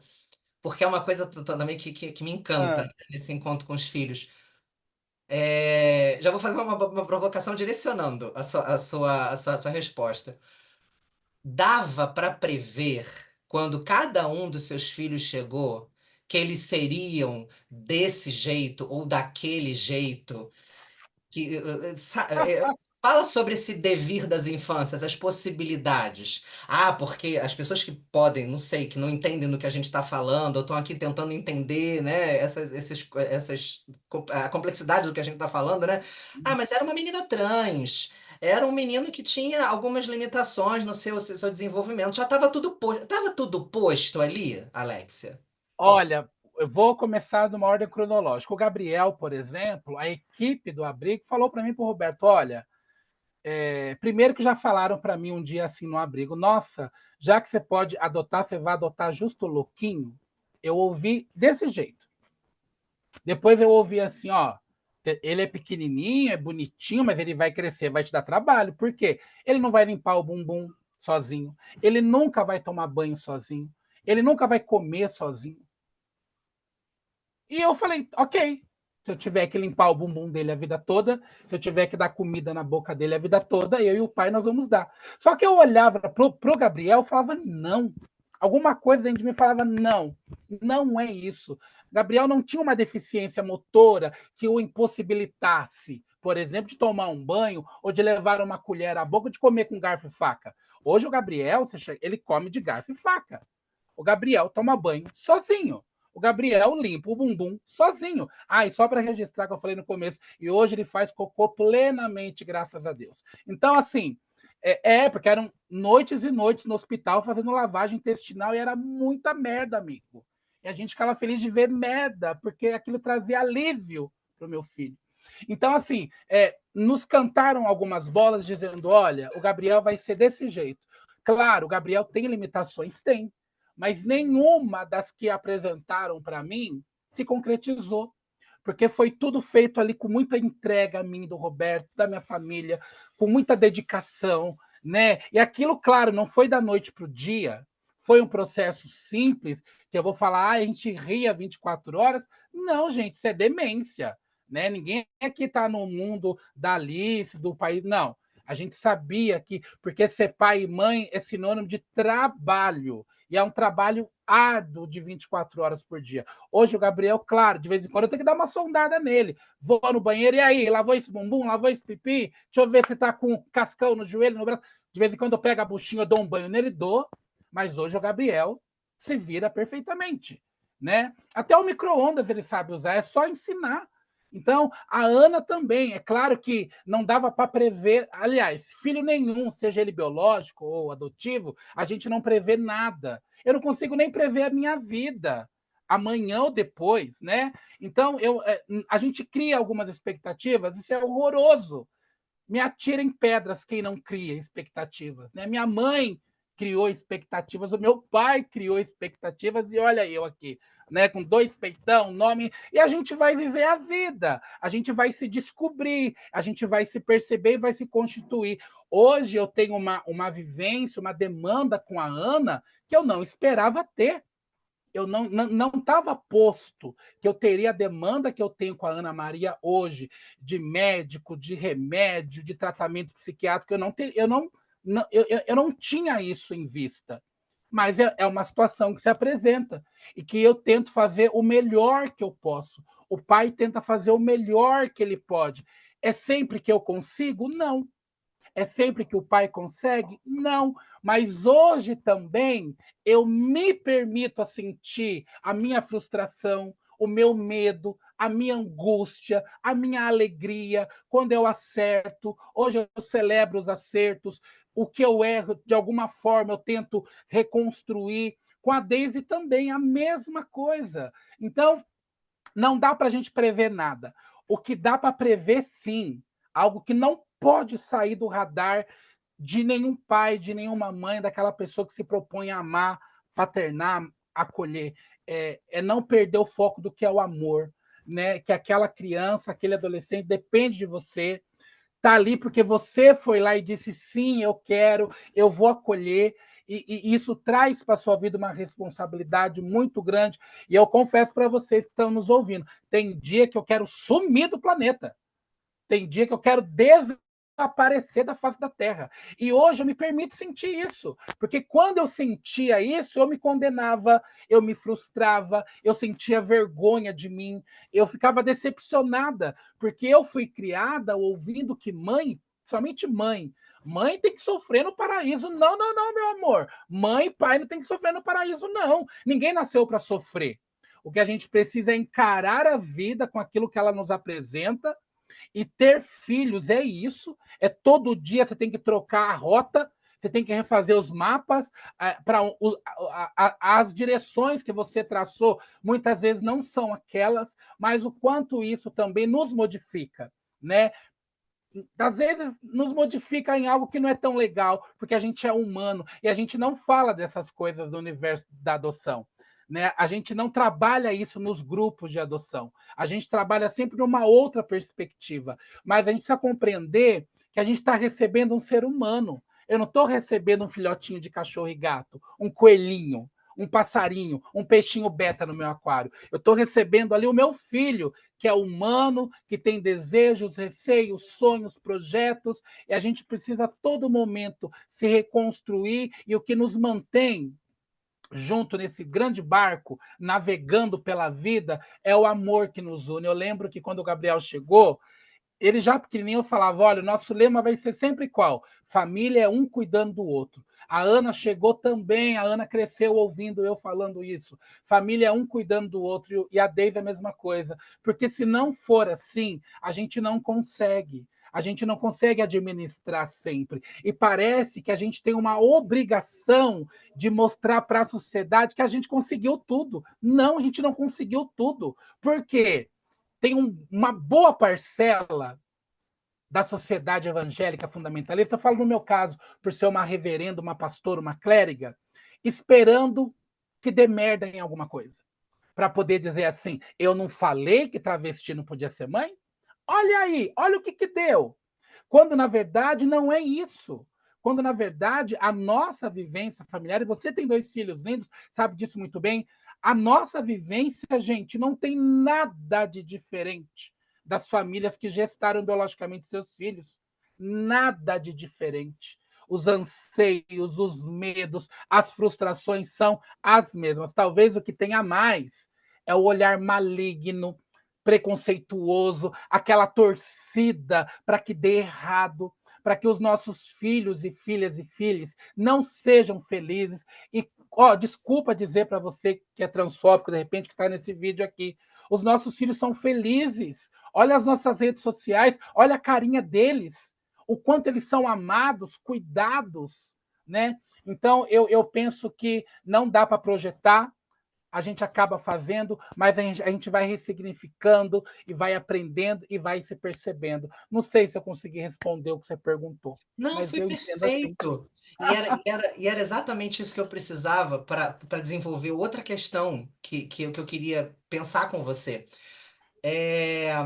porque é uma coisa também que me encanta,
Ah,
né, nesse encontro com os filhos. Já vou fazer uma provocação direcionando a sua resposta. Dava para prever, quando cada um dos seus filhos chegou, que eles seriam desse jeito ou daquele jeito? Que, fala sobre esse devir das infâncias, as possibilidades. Ah, porque as pessoas que podem, não sei, que não entendem do que a gente está falando, ou estão aqui tentando entender, né, a complexidade do que a gente está falando, né? Ah, mas era uma menina trans. Era um menino que tinha algumas limitações no seu desenvolvimento. Já estava tudo posto. Estava tudo posto ali, Alexia.
olha, eu vou começar de uma ordem cronológica. O Gabriel, por exemplo, a equipe do Abrigo falou para mim, para o Roberto, olha, Primeiro que já falaram para mim um dia assim no abrigo, nossa, já que você pode adotar, você vai adotar justo o louquinho. Eu ouvi desse jeito. Depois eu ouvi assim, ó, ele é pequenininho, é bonitinho, mas ele vai crescer, vai te dar trabalho. Por quê? Ele não vai limpar o bumbum sozinho. Ele nunca vai tomar banho sozinho. Ele nunca vai comer sozinho. E eu falei, ok. Se eu tiver que limpar o bumbum dele a vida toda, se eu tiver que dar comida na boca dele a vida toda, eu e o pai nós vamos dar. Só que eu olhava pro Gabriel e falava, não. Alguma coisa dentro de mim falava, não, não é isso. Gabriel não tinha uma deficiência motora que o impossibilitasse, por exemplo, de tomar um banho ou de levar uma colher à boca, de comer com garfo e faca. Hoje o Gabriel, ele come de garfo e faca. O Gabriel toma banho sozinho. O Gabriel limpa o bumbum sozinho. E só para registrar que eu falei no começo, e hoje ele faz cocô plenamente, graças a Deus. Então, assim, porque eram noites e noites no hospital fazendo lavagem intestinal e era muita merda, amigo. E a gente ficava feliz de ver merda, porque aquilo trazia alívio para o meu filho. Então, assim, nos cantaram algumas bolas dizendo: olha, o Gabriel vai ser desse jeito. Claro, o Gabriel tem limitações? Tem, mas nenhuma das que apresentaram para mim se concretizou, porque foi tudo feito ali com muita entrega a mim, do Roberto, da minha família, com muita dedicação, né? E aquilo, claro, não foi da noite para o dia, foi um processo simples, que eu vou falar, a gente ria 24 horas. Não, gente, isso é demência, né? Ninguém aqui está no mundo da Alice, do país, não. A gente sabia que, porque ser pai e mãe é sinônimo de trabalho, e é um trabalho árduo de 24 horas por dia. Hoje o Gabriel, claro, de vez em quando eu tenho que dar uma sondada nele. Vou no banheiro, e aí, lavou esse bumbum, lavou esse pipi? Deixa eu ver se tá com cascão no joelho, no braço. De vez em quando eu pego a buchinha, eu dou um banho nele, dou, mas hoje o Gabriel se vira perfeitamente, né? Até o micro-ondas ele sabe usar, é só ensinar. Então, a Ana também, é claro que não dava para prever, aliás, filho nenhum, seja ele biológico ou adotivo, a gente não prevê nada. Eu não consigo nem prever a minha vida, amanhã ou depois, né? Então, a gente cria algumas expectativas, isso é horroroso. Me atirem pedras quem não cria expectativas, né? Minha mãe criou expectativas, o meu pai criou expectativas, e olha eu aqui, né, com 2 peitão, nome, e a gente vai viver a vida, a gente vai se descobrir, a gente vai se perceber e vai se constituir. Hoje eu tenho uma vivência, uma demanda com a Ana que eu não esperava ter. Eu não estava posto que eu teria a demanda que eu tenho com a Ana Maria hoje, de médico, de remédio, de tratamento psiquiátrico. Eu não tinha isso em vista. Mas é uma situação que se apresenta e que eu tento fazer o melhor que eu posso. O pai tenta fazer o melhor que ele pode. É sempre que eu consigo? Não. É sempre que o pai consegue? Não. Mas hoje também eu me permito a sentir a minha frustração, o meu medo, a minha angústia, a minha alegria quando eu acerto. Hoje eu celebro os acertos, o que eu erro, de alguma forma eu tento reconstruir. Com a Daisy também a mesma coisa. Então, não dá para a gente prever nada. O que dá para prever, sim, algo que não pode sair do radar de nenhum pai, de nenhuma mãe, daquela pessoa que se propõe a amar, paternar, acolher, não perder o foco do que é o amor, né? Que aquela criança, aquele adolescente depende de você, tá ali porque você foi lá e disse sim, eu quero, eu vou acolher. E isso traz para a sua vida uma responsabilidade muito grande. E eu confesso para vocês que estão nos ouvindo, tem dia que eu quero sumir do planeta. Tem dia que eu quero desaparecer da face da Terra. E hoje eu me permito sentir isso. Porque quando eu sentia isso, eu me condenava, eu me frustrava, eu sentia vergonha de mim, eu ficava decepcionada, porque eu fui criada ouvindo que mãe, somente mãe tem que sofrer no paraíso. Não, não, não, meu amor. Mãe e pai não tem que sofrer no paraíso, não. Ninguém nasceu para sofrer. O que a gente precisa é encarar a vida com aquilo que ela nos apresenta. E ter filhos é isso, é todo dia você tem que trocar a rota, você tem que refazer os mapas para as direções que você traçou, muitas vezes não são aquelas, mas o quanto isso também nos modifica, né? às vezes nos modifica em algo que não é tão legal, porque a gente é humano e a gente não fala dessas coisas do universo da adoção. Né? A gente não trabalha isso nos grupos de adoção. A gente trabalha sempre numa outra perspectiva. Mas a gente precisa compreender que a gente está recebendo um ser humano. Eu não estou recebendo um filhotinho de cachorro e gato, um coelhinho, um passarinho, um peixinho beta no meu aquário. Eu estou recebendo ali o meu filho, que é humano, que tem desejos, receios, sonhos, projetos, e a gente precisa a todo momento se reconstruir, e o que nos mantém junto nesse grande barco, navegando pela vida, é o amor que nos une. Eu lembro que quando o Gabriel chegou, ele já pequenininho falava, olha, o nosso lema vai ser sempre qual? Família é um cuidando do outro. A Ana chegou também, a Ana cresceu ouvindo eu falando isso. Família é um cuidando do outro e a Dave é a mesma coisa. Porque se não for assim, a gente não consegue. A gente não consegue administrar sempre. E parece que a gente tem uma obrigação de mostrar para a sociedade que a gente conseguiu tudo. Não, a gente não conseguiu tudo. Por quê? Tem uma boa parcela da sociedade evangélica fundamentalista, eu falo no meu caso, por ser uma reverenda, uma pastora, uma clériga, esperando que dê merda em alguma coisa. Para poder dizer assim, eu não falei que travesti não podia ser mãe? Olha aí, olha o que deu. Quando, na verdade, não é isso. Quando, na verdade, a nossa vivência familiar, e você tem 2 filhos lindos, sabe disso muito bem, a nossa vivência, gente, não tem nada de diferente das famílias que gestaram biologicamente seus filhos. Nada de diferente. Os anseios, os medos, as frustrações são as mesmas. Talvez o que tenha mais é o olhar maligno, preconceituoso, aquela torcida para que dê errado, para que os nossos filhos e filhas não sejam felizes. E, desculpa dizer para você que é transfóbico, de repente, que está nesse vídeo aqui, os nossos filhos são felizes. Olha as nossas redes sociais, olha a carinha deles, o quanto eles são amados, cuidados, né? Então, eu penso que não dá para projetar, a gente acaba fazendo, mas a gente vai ressignificando e vai aprendendo e vai se percebendo. Não sei se eu consegui responder o que você perguntou,
Não,
mas
foi
eu entendo assim.
perfeito. E era exatamente isso que eu precisava para desenvolver outra questão que eu queria pensar com você. É, a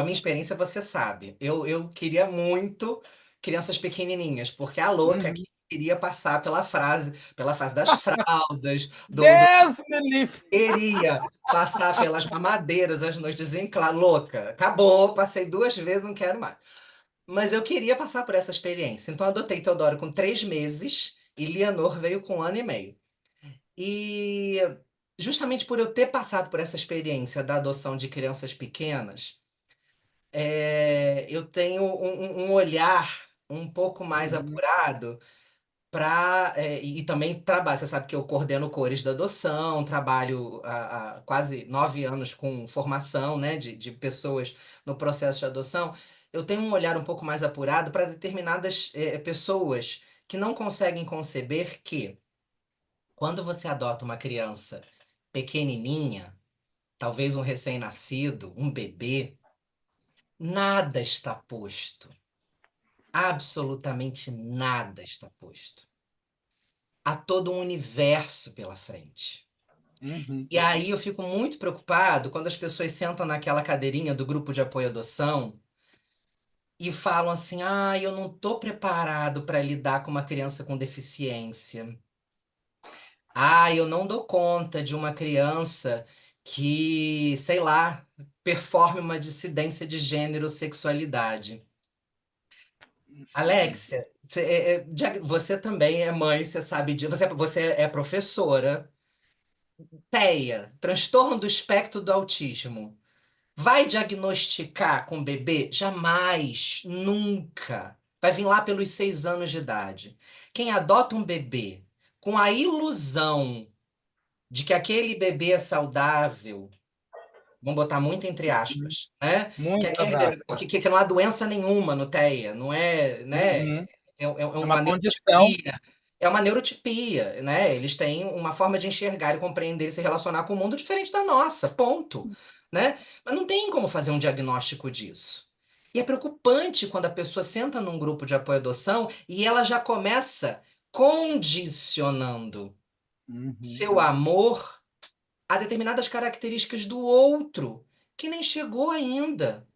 minha experiência, você sabe, eu queria muito crianças pequenininhas, porque a louca
Uhum.
que queria passar pela fase das fraldas,
Deus me livre!
queria passar pelas mamadeiras, as noites em claro, louca. Acabou, passei 2 vezes, não quero mais. Mas eu queria passar por essa experiência. Então, eu adotei Teodoro com 3 meses e Leonor veio com 1 ano e meio. E justamente por eu ter passado por essa experiência da adoção de crianças pequenas, eu tenho um olhar um pouco mais
Uhum.
apurado para e também trabalho. Você sabe que eu coordeno cores da adoção, trabalho há quase 9 anos com formação, né, de pessoas no processo de adoção. Eu tenho um olhar um pouco mais apurado para determinadas pessoas que não conseguem conceber que quando você adota uma criança pequenininha, talvez um recém-nascido, um bebê, nada está posto. Absolutamente nada está posto. Há todo um universo pela frente.
Uhum.
E aí eu fico muito preocupado quando as pessoas sentam naquela cadeirinha do grupo de apoio à adoção e falam assim: ah, eu não estou preparado para lidar com uma criança com deficiência. Ah, eu não dou conta de uma criança que, sei lá, performe uma dissidência de gênero ou sexualidade. Alexia, você também é mãe, você sabe disso, você é professora. TEA, transtorno do espectro do autismo. Vai diagnosticar com bebê? Jamais, nunca. Vai vir lá pelos 6 anos de idade. Quem adota um bebê com a ilusão de que aquele bebê é saudável, vamos botar muito entre aspas, né? Que
Muitas
aquele bebê,
aspas.
que não há doença nenhuma no TEA, não é, né?
Uhum.
É
É uma
uma
condição.
neurotipia. É uma neurotipia, né? Eles têm uma forma de enxergar e compreender e se relacionar com o mundo diferente da nossa, ponto, né? Mas não tem como fazer um diagnóstico disso. E é preocupante quando a pessoa senta num grupo de apoio à adoção e ela já começa condicionando
Uhum.
seu amor a determinadas características do outro, que nem chegou ainda.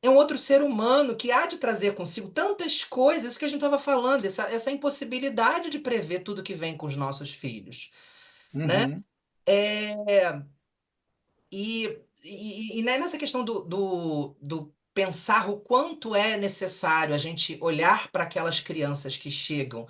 É um outro ser humano que há de trazer consigo tantas coisas, isso que a gente estava falando, essa impossibilidade de prever tudo que vem com os nossos filhos, né?
Uhum.
É, né, nessa questão do pensar o quanto é necessário a gente olhar para aquelas crianças que chegam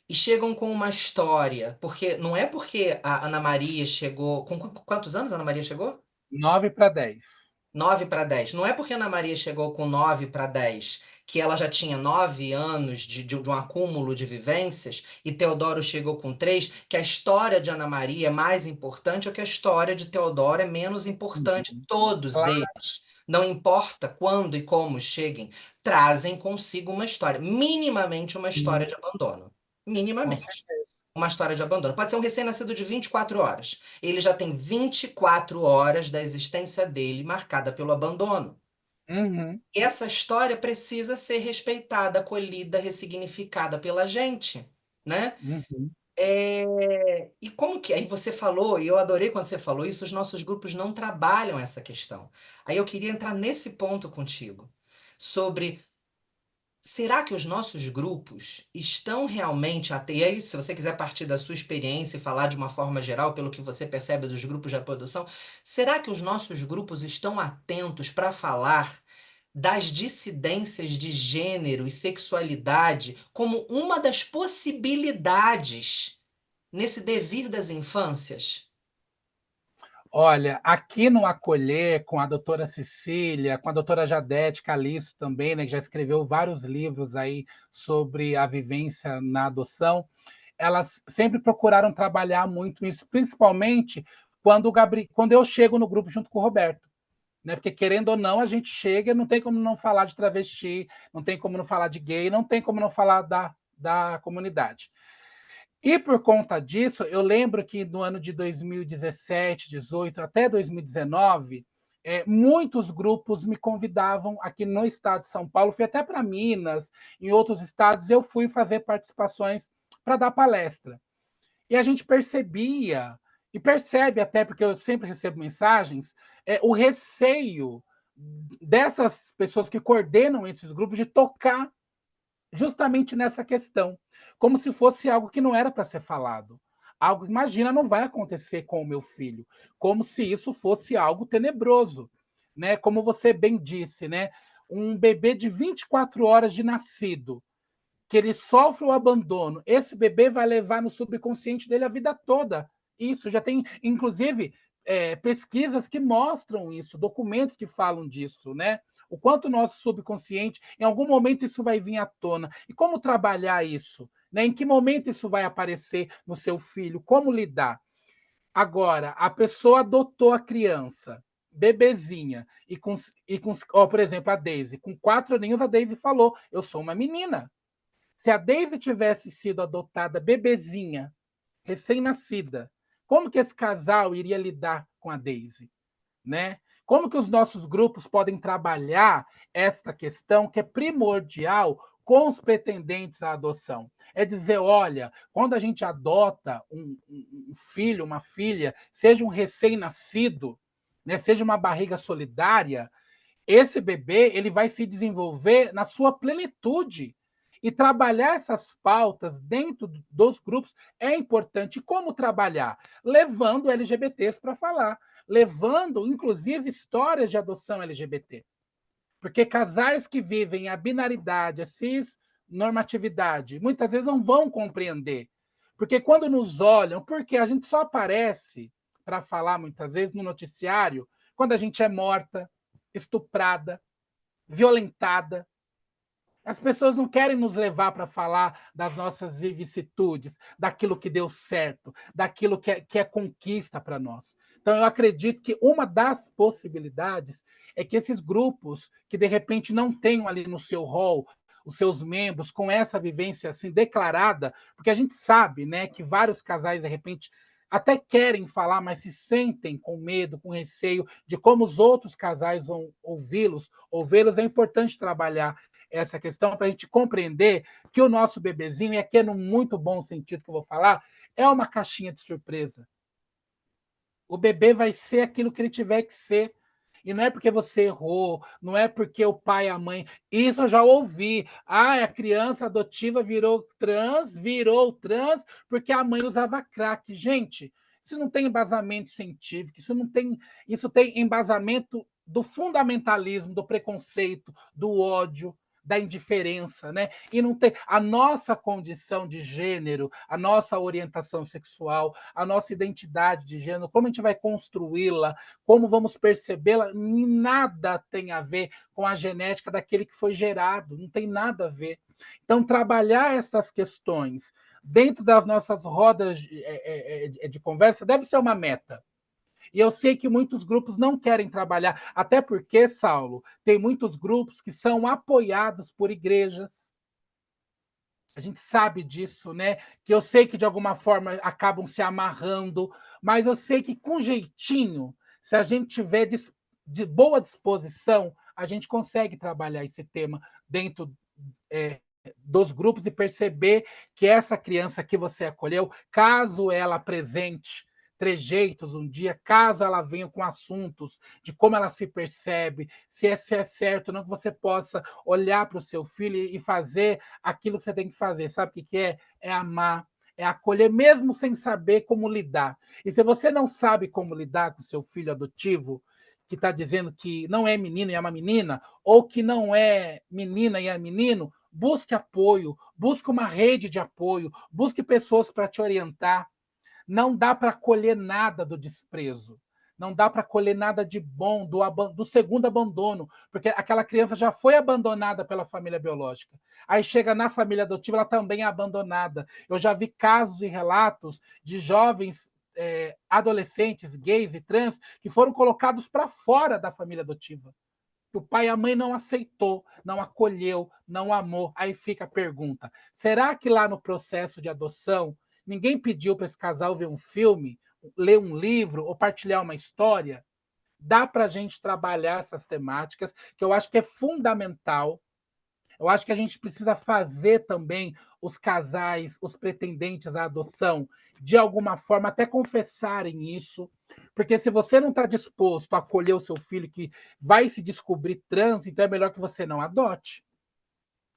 e chegam com uma história, porque não é porque a Ana Maria chegou. Com quantos anos a Ana Maria chegou?
9 para 10.
9 para 10. Não é porque a Ana Maria chegou com 9 para 10 que ela já tinha 9 anos de um acúmulo de vivências e Teodoro chegou com 3, que a história de Ana Maria é mais importante ou que a história de Teodoro é menos importante.
Uhum.
Todos
Claro,
eles, não importa quando e como cheguem, trazem consigo uma história, minimamente uma história
sim,
de abandono.
com
Minimamente
certeza.
uma história de abandono. Pode ser um recém-nascido de 24 horas. Ele já tem 24 horas da existência dele marcada pelo abandono.
Uhum.
E essa história precisa ser respeitada, acolhida, ressignificada pela gente, né?
Uhum.
E como que aí você falou, e eu adorei quando você falou isso, os nossos grupos não trabalham essa questão. Aí eu queria entrar nesse ponto contigo, sobre será que os nossos grupos estão realmente e aí, se você quiser partir da sua experiência e falar de uma forma geral, pelo que você percebe dos grupos de produção, será que os nossos grupos estão atentos para falar das dissidências de gênero e sexualidade como uma das possibilidades nesse devir das infâncias?
Olha, aqui no Acolher, com a doutora Cecília, com a doutora Jadete Caliço também, né, que já escreveu vários livros aí sobre a vivência na adoção, elas sempre procuraram trabalhar muito isso, principalmente quando eu chego no grupo junto com o Roberto. Né? Porque, querendo ou não, a gente chega, não tem como não falar de travesti, não tem como não falar de gay, não tem como não falar da comunidade. E por conta disso, eu lembro que no ano de 2017, 18 até 2019, muitos grupos me convidavam aqui no estado de São Paulo, fui até para Minas, em outros estados, eu fui fazer participações para dar palestra. E a gente percebia, e percebe até, porque eu sempre recebo mensagens, o receio dessas pessoas que coordenam esses grupos de tocar justamente nessa questão, como se fosse algo que não era para ser falado. Algo, imagina, não vai acontecer com o meu filho, como se isso fosse algo tenebroso, né? Como você bem disse, né? Um bebê de 24 horas de nascido, que ele sofre o abandono, esse bebê vai levar no subconsciente dele a vida toda. Isso já tem, inclusive, pesquisas que mostram isso, documentos que falam disso, né? O quanto o nosso subconsciente, em algum momento isso vai vir à tona. E como trabalhar isso? Né? Em que momento isso vai aparecer no seu filho? Como lidar? Agora, a pessoa adotou a criança, bebezinha, por exemplo, a Daisy, com 4 aninhos, a Daisy falou: eu sou uma menina. Se a Daisy tivesse sido adotada bebezinha, recém-nascida, como que esse casal iria lidar com a Daisy, né? Como que os nossos grupos podem trabalhar esta questão que é primordial com os pretendentes à adoção? É dizer, olha, quando a gente adota um filho, uma filha, seja um recém-nascido, né, seja uma barriga solidária, esse bebê ele vai se desenvolver na sua plenitude. E trabalhar essas pautas dentro dos grupos é importante. E como trabalhar? Levando LGBTs para falar, levando, inclusive, histórias de adoção LGBT. Porque casais que vivem a binaridade, a cis-normatividade, muitas vezes não vão compreender. Porque quando nos olham, porque a gente só aparece para falar, muitas vezes, no noticiário, quando a gente é morta, estuprada, violentada. As pessoas não querem nos levar para falar das nossas vicissitudes, daquilo que deu certo, daquilo que é conquista para nós. Então, eu acredito que uma das possibilidades é que esses grupos que, de repente, não tenham ali no seu rol os seus membros com essa vivência assim declarada, porque a gente sabe, né, que vários casais, de repente, até querem falar, mas se sentem com medo, com receio de como os outros casais vão ouvi-los. Ouvi-los é importante trabalhar essa questão para a gente compreender que o nosso bebezinho, e aqui é no muito bom sentido que eu vou falar, é uma caixinha de surpresa. O bebê vai ser aquilo que ele tiver que ser. E não é porque você errou, não é porque o pai e a mãe. Isso eu já ouvi. Ah, a criança adotiva virou trans porque a mãe usava crack. Gente, isso não tem embasamento científico, isso tem embasamento do fundamentalismo, do preconceito, do ódio, da indiferença, né? E não tem a nossa condição de gênero, a nossa orientação sexual, a nossa identidade de gênero, como a gente vai construí-la, como vamos percebê-la, nada tem a ver com a genética daquele que foi gerado, não tem nada a ver. Então, trabalhar essas questões dentro das nossas rodas de conversa deve ser uma meta. E eu sei que muitos grupos não querem trabalhar, até porque, Saulo, tem muitos grupos que são apoiados por igrejas. A gente sabe disso, né? Que eu sei que de alguma forma acabam se amarrando, mas eu sei que com jeitinho, se a gente tiver de boa disposição, a gente consegue trabalhar esse tema dentro dos grupos e perceber que essa criança que você acolheu, caso ela apresente trejeitos um dia, caso ela venha com assuntos de como ela se percebe, se é certo, não que você possa olhar para o seu filho e fazer aquilo que você tem que fazer. Sabe o que é? É amar, é acolher, mesmo sem saber como lidar. E se você não sabe como lidar com seu filho adotivo, que está dizendo que não é menino e é uma menina, ou que não é menina e é menino, busque apoio, busque uma rede de apoio, busque pessoas para te orientar. Não dá para colher nada do desprezo. Não dá para colher nada de bom do segundo abandono, porque aquela criança já foi abandonada pela família biológica. Aí chega na família adotiva, ela também é abandonada. Eu já vi casos e relatos de jovens adolescentes, gays e trans, que foram colocados para fora da família adotiva. Que o pai e a mãe não aceitou, não acolheu, não amou. Aí fica a pergunta: será que lá no processo de adoção ninguém pediu para esse casal ver um filme, ler um livro ou partilhar uma história? Dá para a gente trabalhar essas temáticas, que eu acho que é fundamental. Eu acho que a gente precisa fazer também os casais, os pretendentes à adoção, de alguma forma, até confessarem isso, porque se você não está disposto a acolher o seu filho que vai se descobrir trans, então é melhor que você não adote.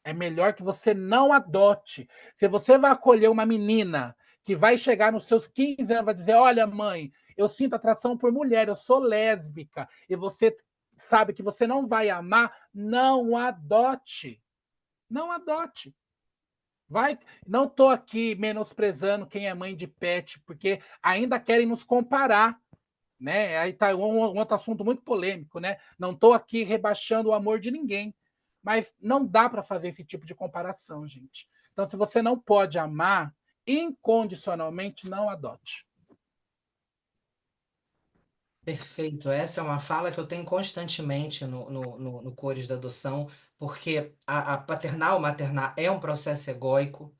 É melhor que você não adote. Se você vai acolher uma menina que vai chegar nos seus 15 anos e vai dizer: olha, mãe, eu sinto atração por mulher, eu sou lésbica, e você sabe que você não vai amar, não adote. Não adote. Vai, não estou aqui menosprezando quem é mãe de pet, porque ainda querem nos comparar, né? Aí tá um outro assunto muito polêmico, né? Não estou aqui rebaixando o amor de ninguém, mas não dá para fazer esse tipo de comparação, gente. Então, se você não pode amar incondicionalmente, não adote.
Perfeito. Essa é uma fala que eu tenho constantemente no Cores da Adoção, porque a paternal, maternar é um processo egóico,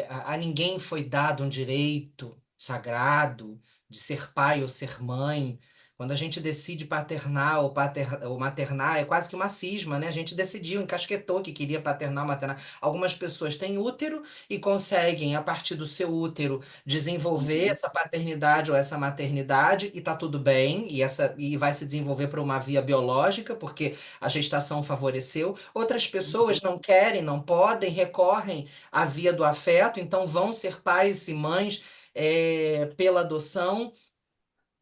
a ninguém foi dado um direito sagrado de ser pai ou ser mãe. Quando a gente decide paternar ou maternar, é quase que uma cisma, né? A gente decidiu, encasquetou que queria paternar ou maternar. Algumas pessoas têm útero e conseguem, a partir do seu útero, desenvolver
Uhum,
essa paternidade ou essa maternidade e tá tudo bem, e vai se desenvolver por uma via biológica, porque a gestação favoreceu. Outras pessoas
uhum,
não querem, não podem, recorrem à via do afeto, então vão ser pais e mães pela adoção.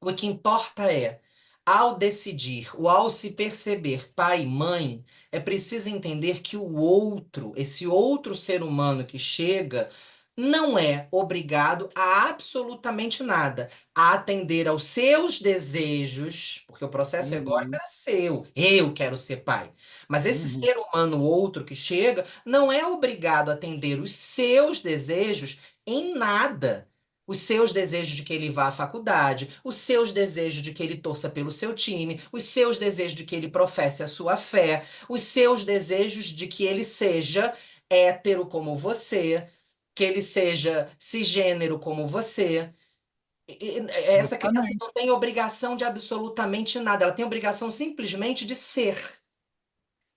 O que importa é, ao decidir ou ao se perceber pai e mãe, é preciso entender que o outro, esse outro ser humano que chega, não é obrigado a absolutamente nada, a atender aos seus desejos, porque o processo egóico
uhum,
era seu, eu quero ser pai. Mas esse
uhum,
ser humano outro que chega não é obrigado a atender os seus desejos em nada. Os seus desejos de que ele vá à faculdade, os seus desejos de que ele torça pelo seu time, os seus desejos de que ele professe a sua fé, os seus desejos de que ele seja hétero como você, que ele seja cisgênero como você. Essa criança
Justamente.
não tem obrigação de absolutamente nada, ela tem obrigação simplesmente de ser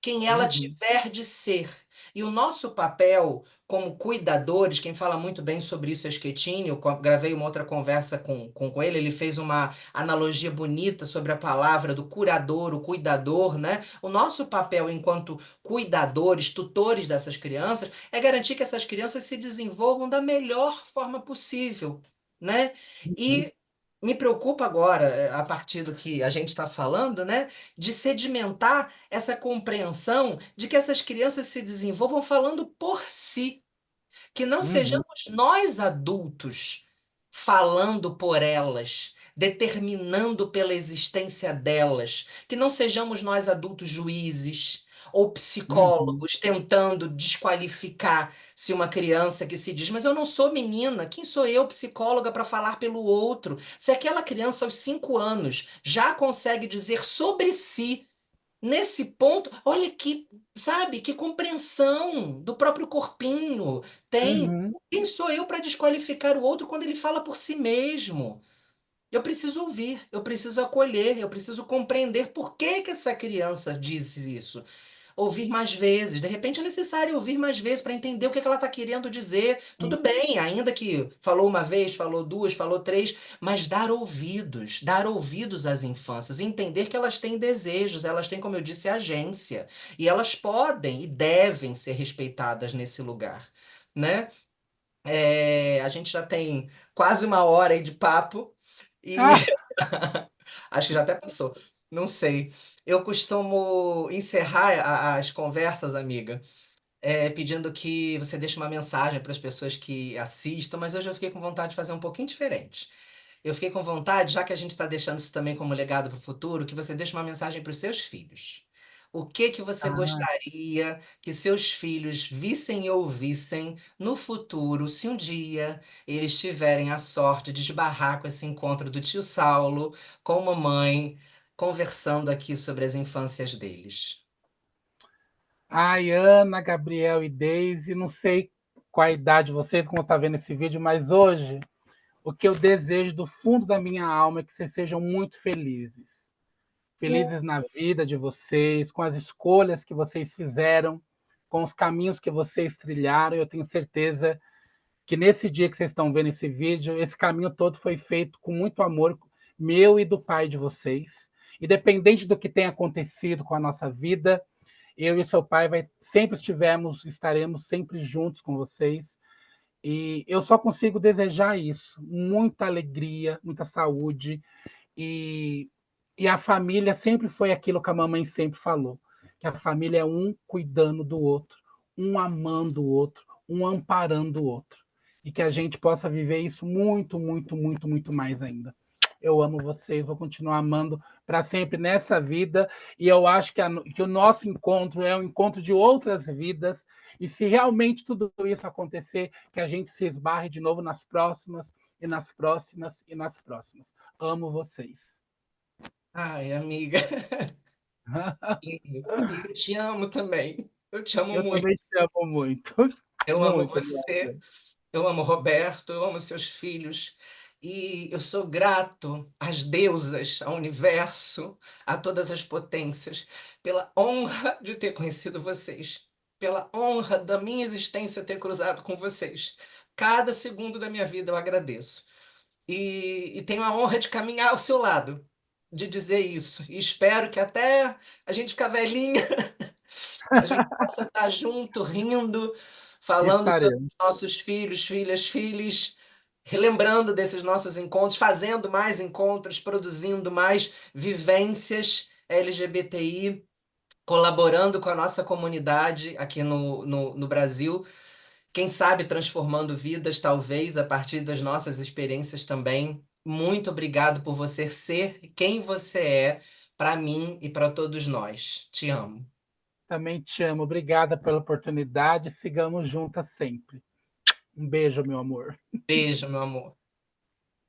quem ela
Uhum,
tiver de ser. E o nosso papel como cuidadores, quem fala muito bem sobre isso é Schettini, eu gravei uma outra conversa com ele, ele fez uma analogia bonita sobre a palavra do curador, o cuidador, né? O nosso papel enquanto cuidadores, tutores dessas crianças, é garantir que essas crianças se desenvolvam da melhor forma possível, né?
uhum,
E me preocupa agora, a partir do que a gente está falando, né, de sedimentar essa compreensão de que essas crianças se desenvolvam falando por si, que não
uhum,
sejamos nós adultos falando por elas, determinando pela existência delas, que não sejamos nós adultos juízes ou
uhum,
psicólogos tentando desqualificar se uma criança que se diz, mas eu não sou menina, quem sou eu, psicóloga, para falar pelo outro? Se aquela criança aos 5 anos já consegue dizer sobre si. Nesse ponto, olha que, sabe, que compreensão do próprio corpinho tem.
uhum.
Quem sou eu para desqualificar o outro quando ele fala por si mesmo? Eu preciso ouvir, eu preciso acolher, eu preciso compreender por que que essa criança disse isso. Ouvir mais vezes. De repente é necessário ouvir mais vezes para entender o que que ela está querendo dizer.
Sim,
Tudo bem, ainda que falou uma vez, falou duas, falou três, mas dar ouvidos às infâncias, entender que elas têm desejos, elas têm, como eu disse, agência, e elas podem e devem ser respeitadas nesse lugar, né? A gente já tem quase uma hora aí de papo e
Ah,
acho que já até passou. Não sei. Eu costumo encerrar as conversas, amiga, pedindo que você deixe uma mensagem para as pessoas que assistam, mas hoje eu fiquei com vontade de fazer um pouquinho diferente. Eu fiquei com vontade, já que a gente está deixando isso também como legado para o futuro, que você deixe uma mensagem para os seus filhos. O que que você
ah,
gostaria que seus filhos vissem e ouvissem no futuro, se um dia eles tiverem a sorte de esbarrar com esse encontro do tio Saulo com a mamãe, conversando aqui sobre as infâncias deles?
ai, Ana, Gabriel e Deise, não sei qual a idade de vocês, como está vendo esse vídeo, mas hoje o que eu desejo do fundo da minha alma é que vocês sejam muito felizes. Felizes na vida de vocês, com as escolhas que vocês fizeram, com os caminhos que vocês trilharam. Eu tenho certeza que nesse dia que vocês estão vendo esse vídeo, esse caminho todo foi feito com muito amor meu e do pai de vocês. Independente do que tenha acontecido com a nossa vida, eu e seu pai sempre estaremos sempre juntos com vocês. E eu só consigo desejar isso, muita alegria, muita saúde e, e a família sempre foi aquilo que a mamãe sempre falou, que a família é um cuidando do outro, um amando o outro, um amparando o outro. E que a gente possa viver isso muito, muito, muito, muito mais ainda. Eu amo vocês, vou continuar amando para sempre nessa vida. E eu acho que o nosso encontro é um encontro de outras vidas. E se realmente tudo isso acontecer, que a gente se esbarre de novo nas próximas, e nas próximas, e nas próximas. Amo vocês.
Ai, amiga, e eu te amo também. Eu te amo
Eu
muito.
também te amo muito.
Eu amo
Muito,
você.
Eduardo.
Eu amo Roberto, eu amo seus filhos e eu sou grato às deusas, ao universo, a todas as potências, pela honra de ter conhecido vocês, pela honra da minha existência ter cruzado com vocês. Cada segundo da minha vida eu agradeço. E tenho a honra de caminhar ao seu lado, de dizer isso. E espero que até a gente ficar velhinha a gente possa estar junto, rindo, falando sobre
Estaremos.
nossos filhos, filhas, filhos, relembrando desses nossos encontros, fazendo mais encontros, produzindo mais vivências LGBTI, colaborando com a nossa comunidade aqui no Brasil. Quem sabe transformando vidas, talvez, a partir das nossas experiências também. Muito obrigado por você ser quem você é para mim e para todos nós. Te amo.
Também te amo. Obrigada pela oportunidade. Sigamos juntas sempre. Um beijo, meu amor.
Beijo, meu amor.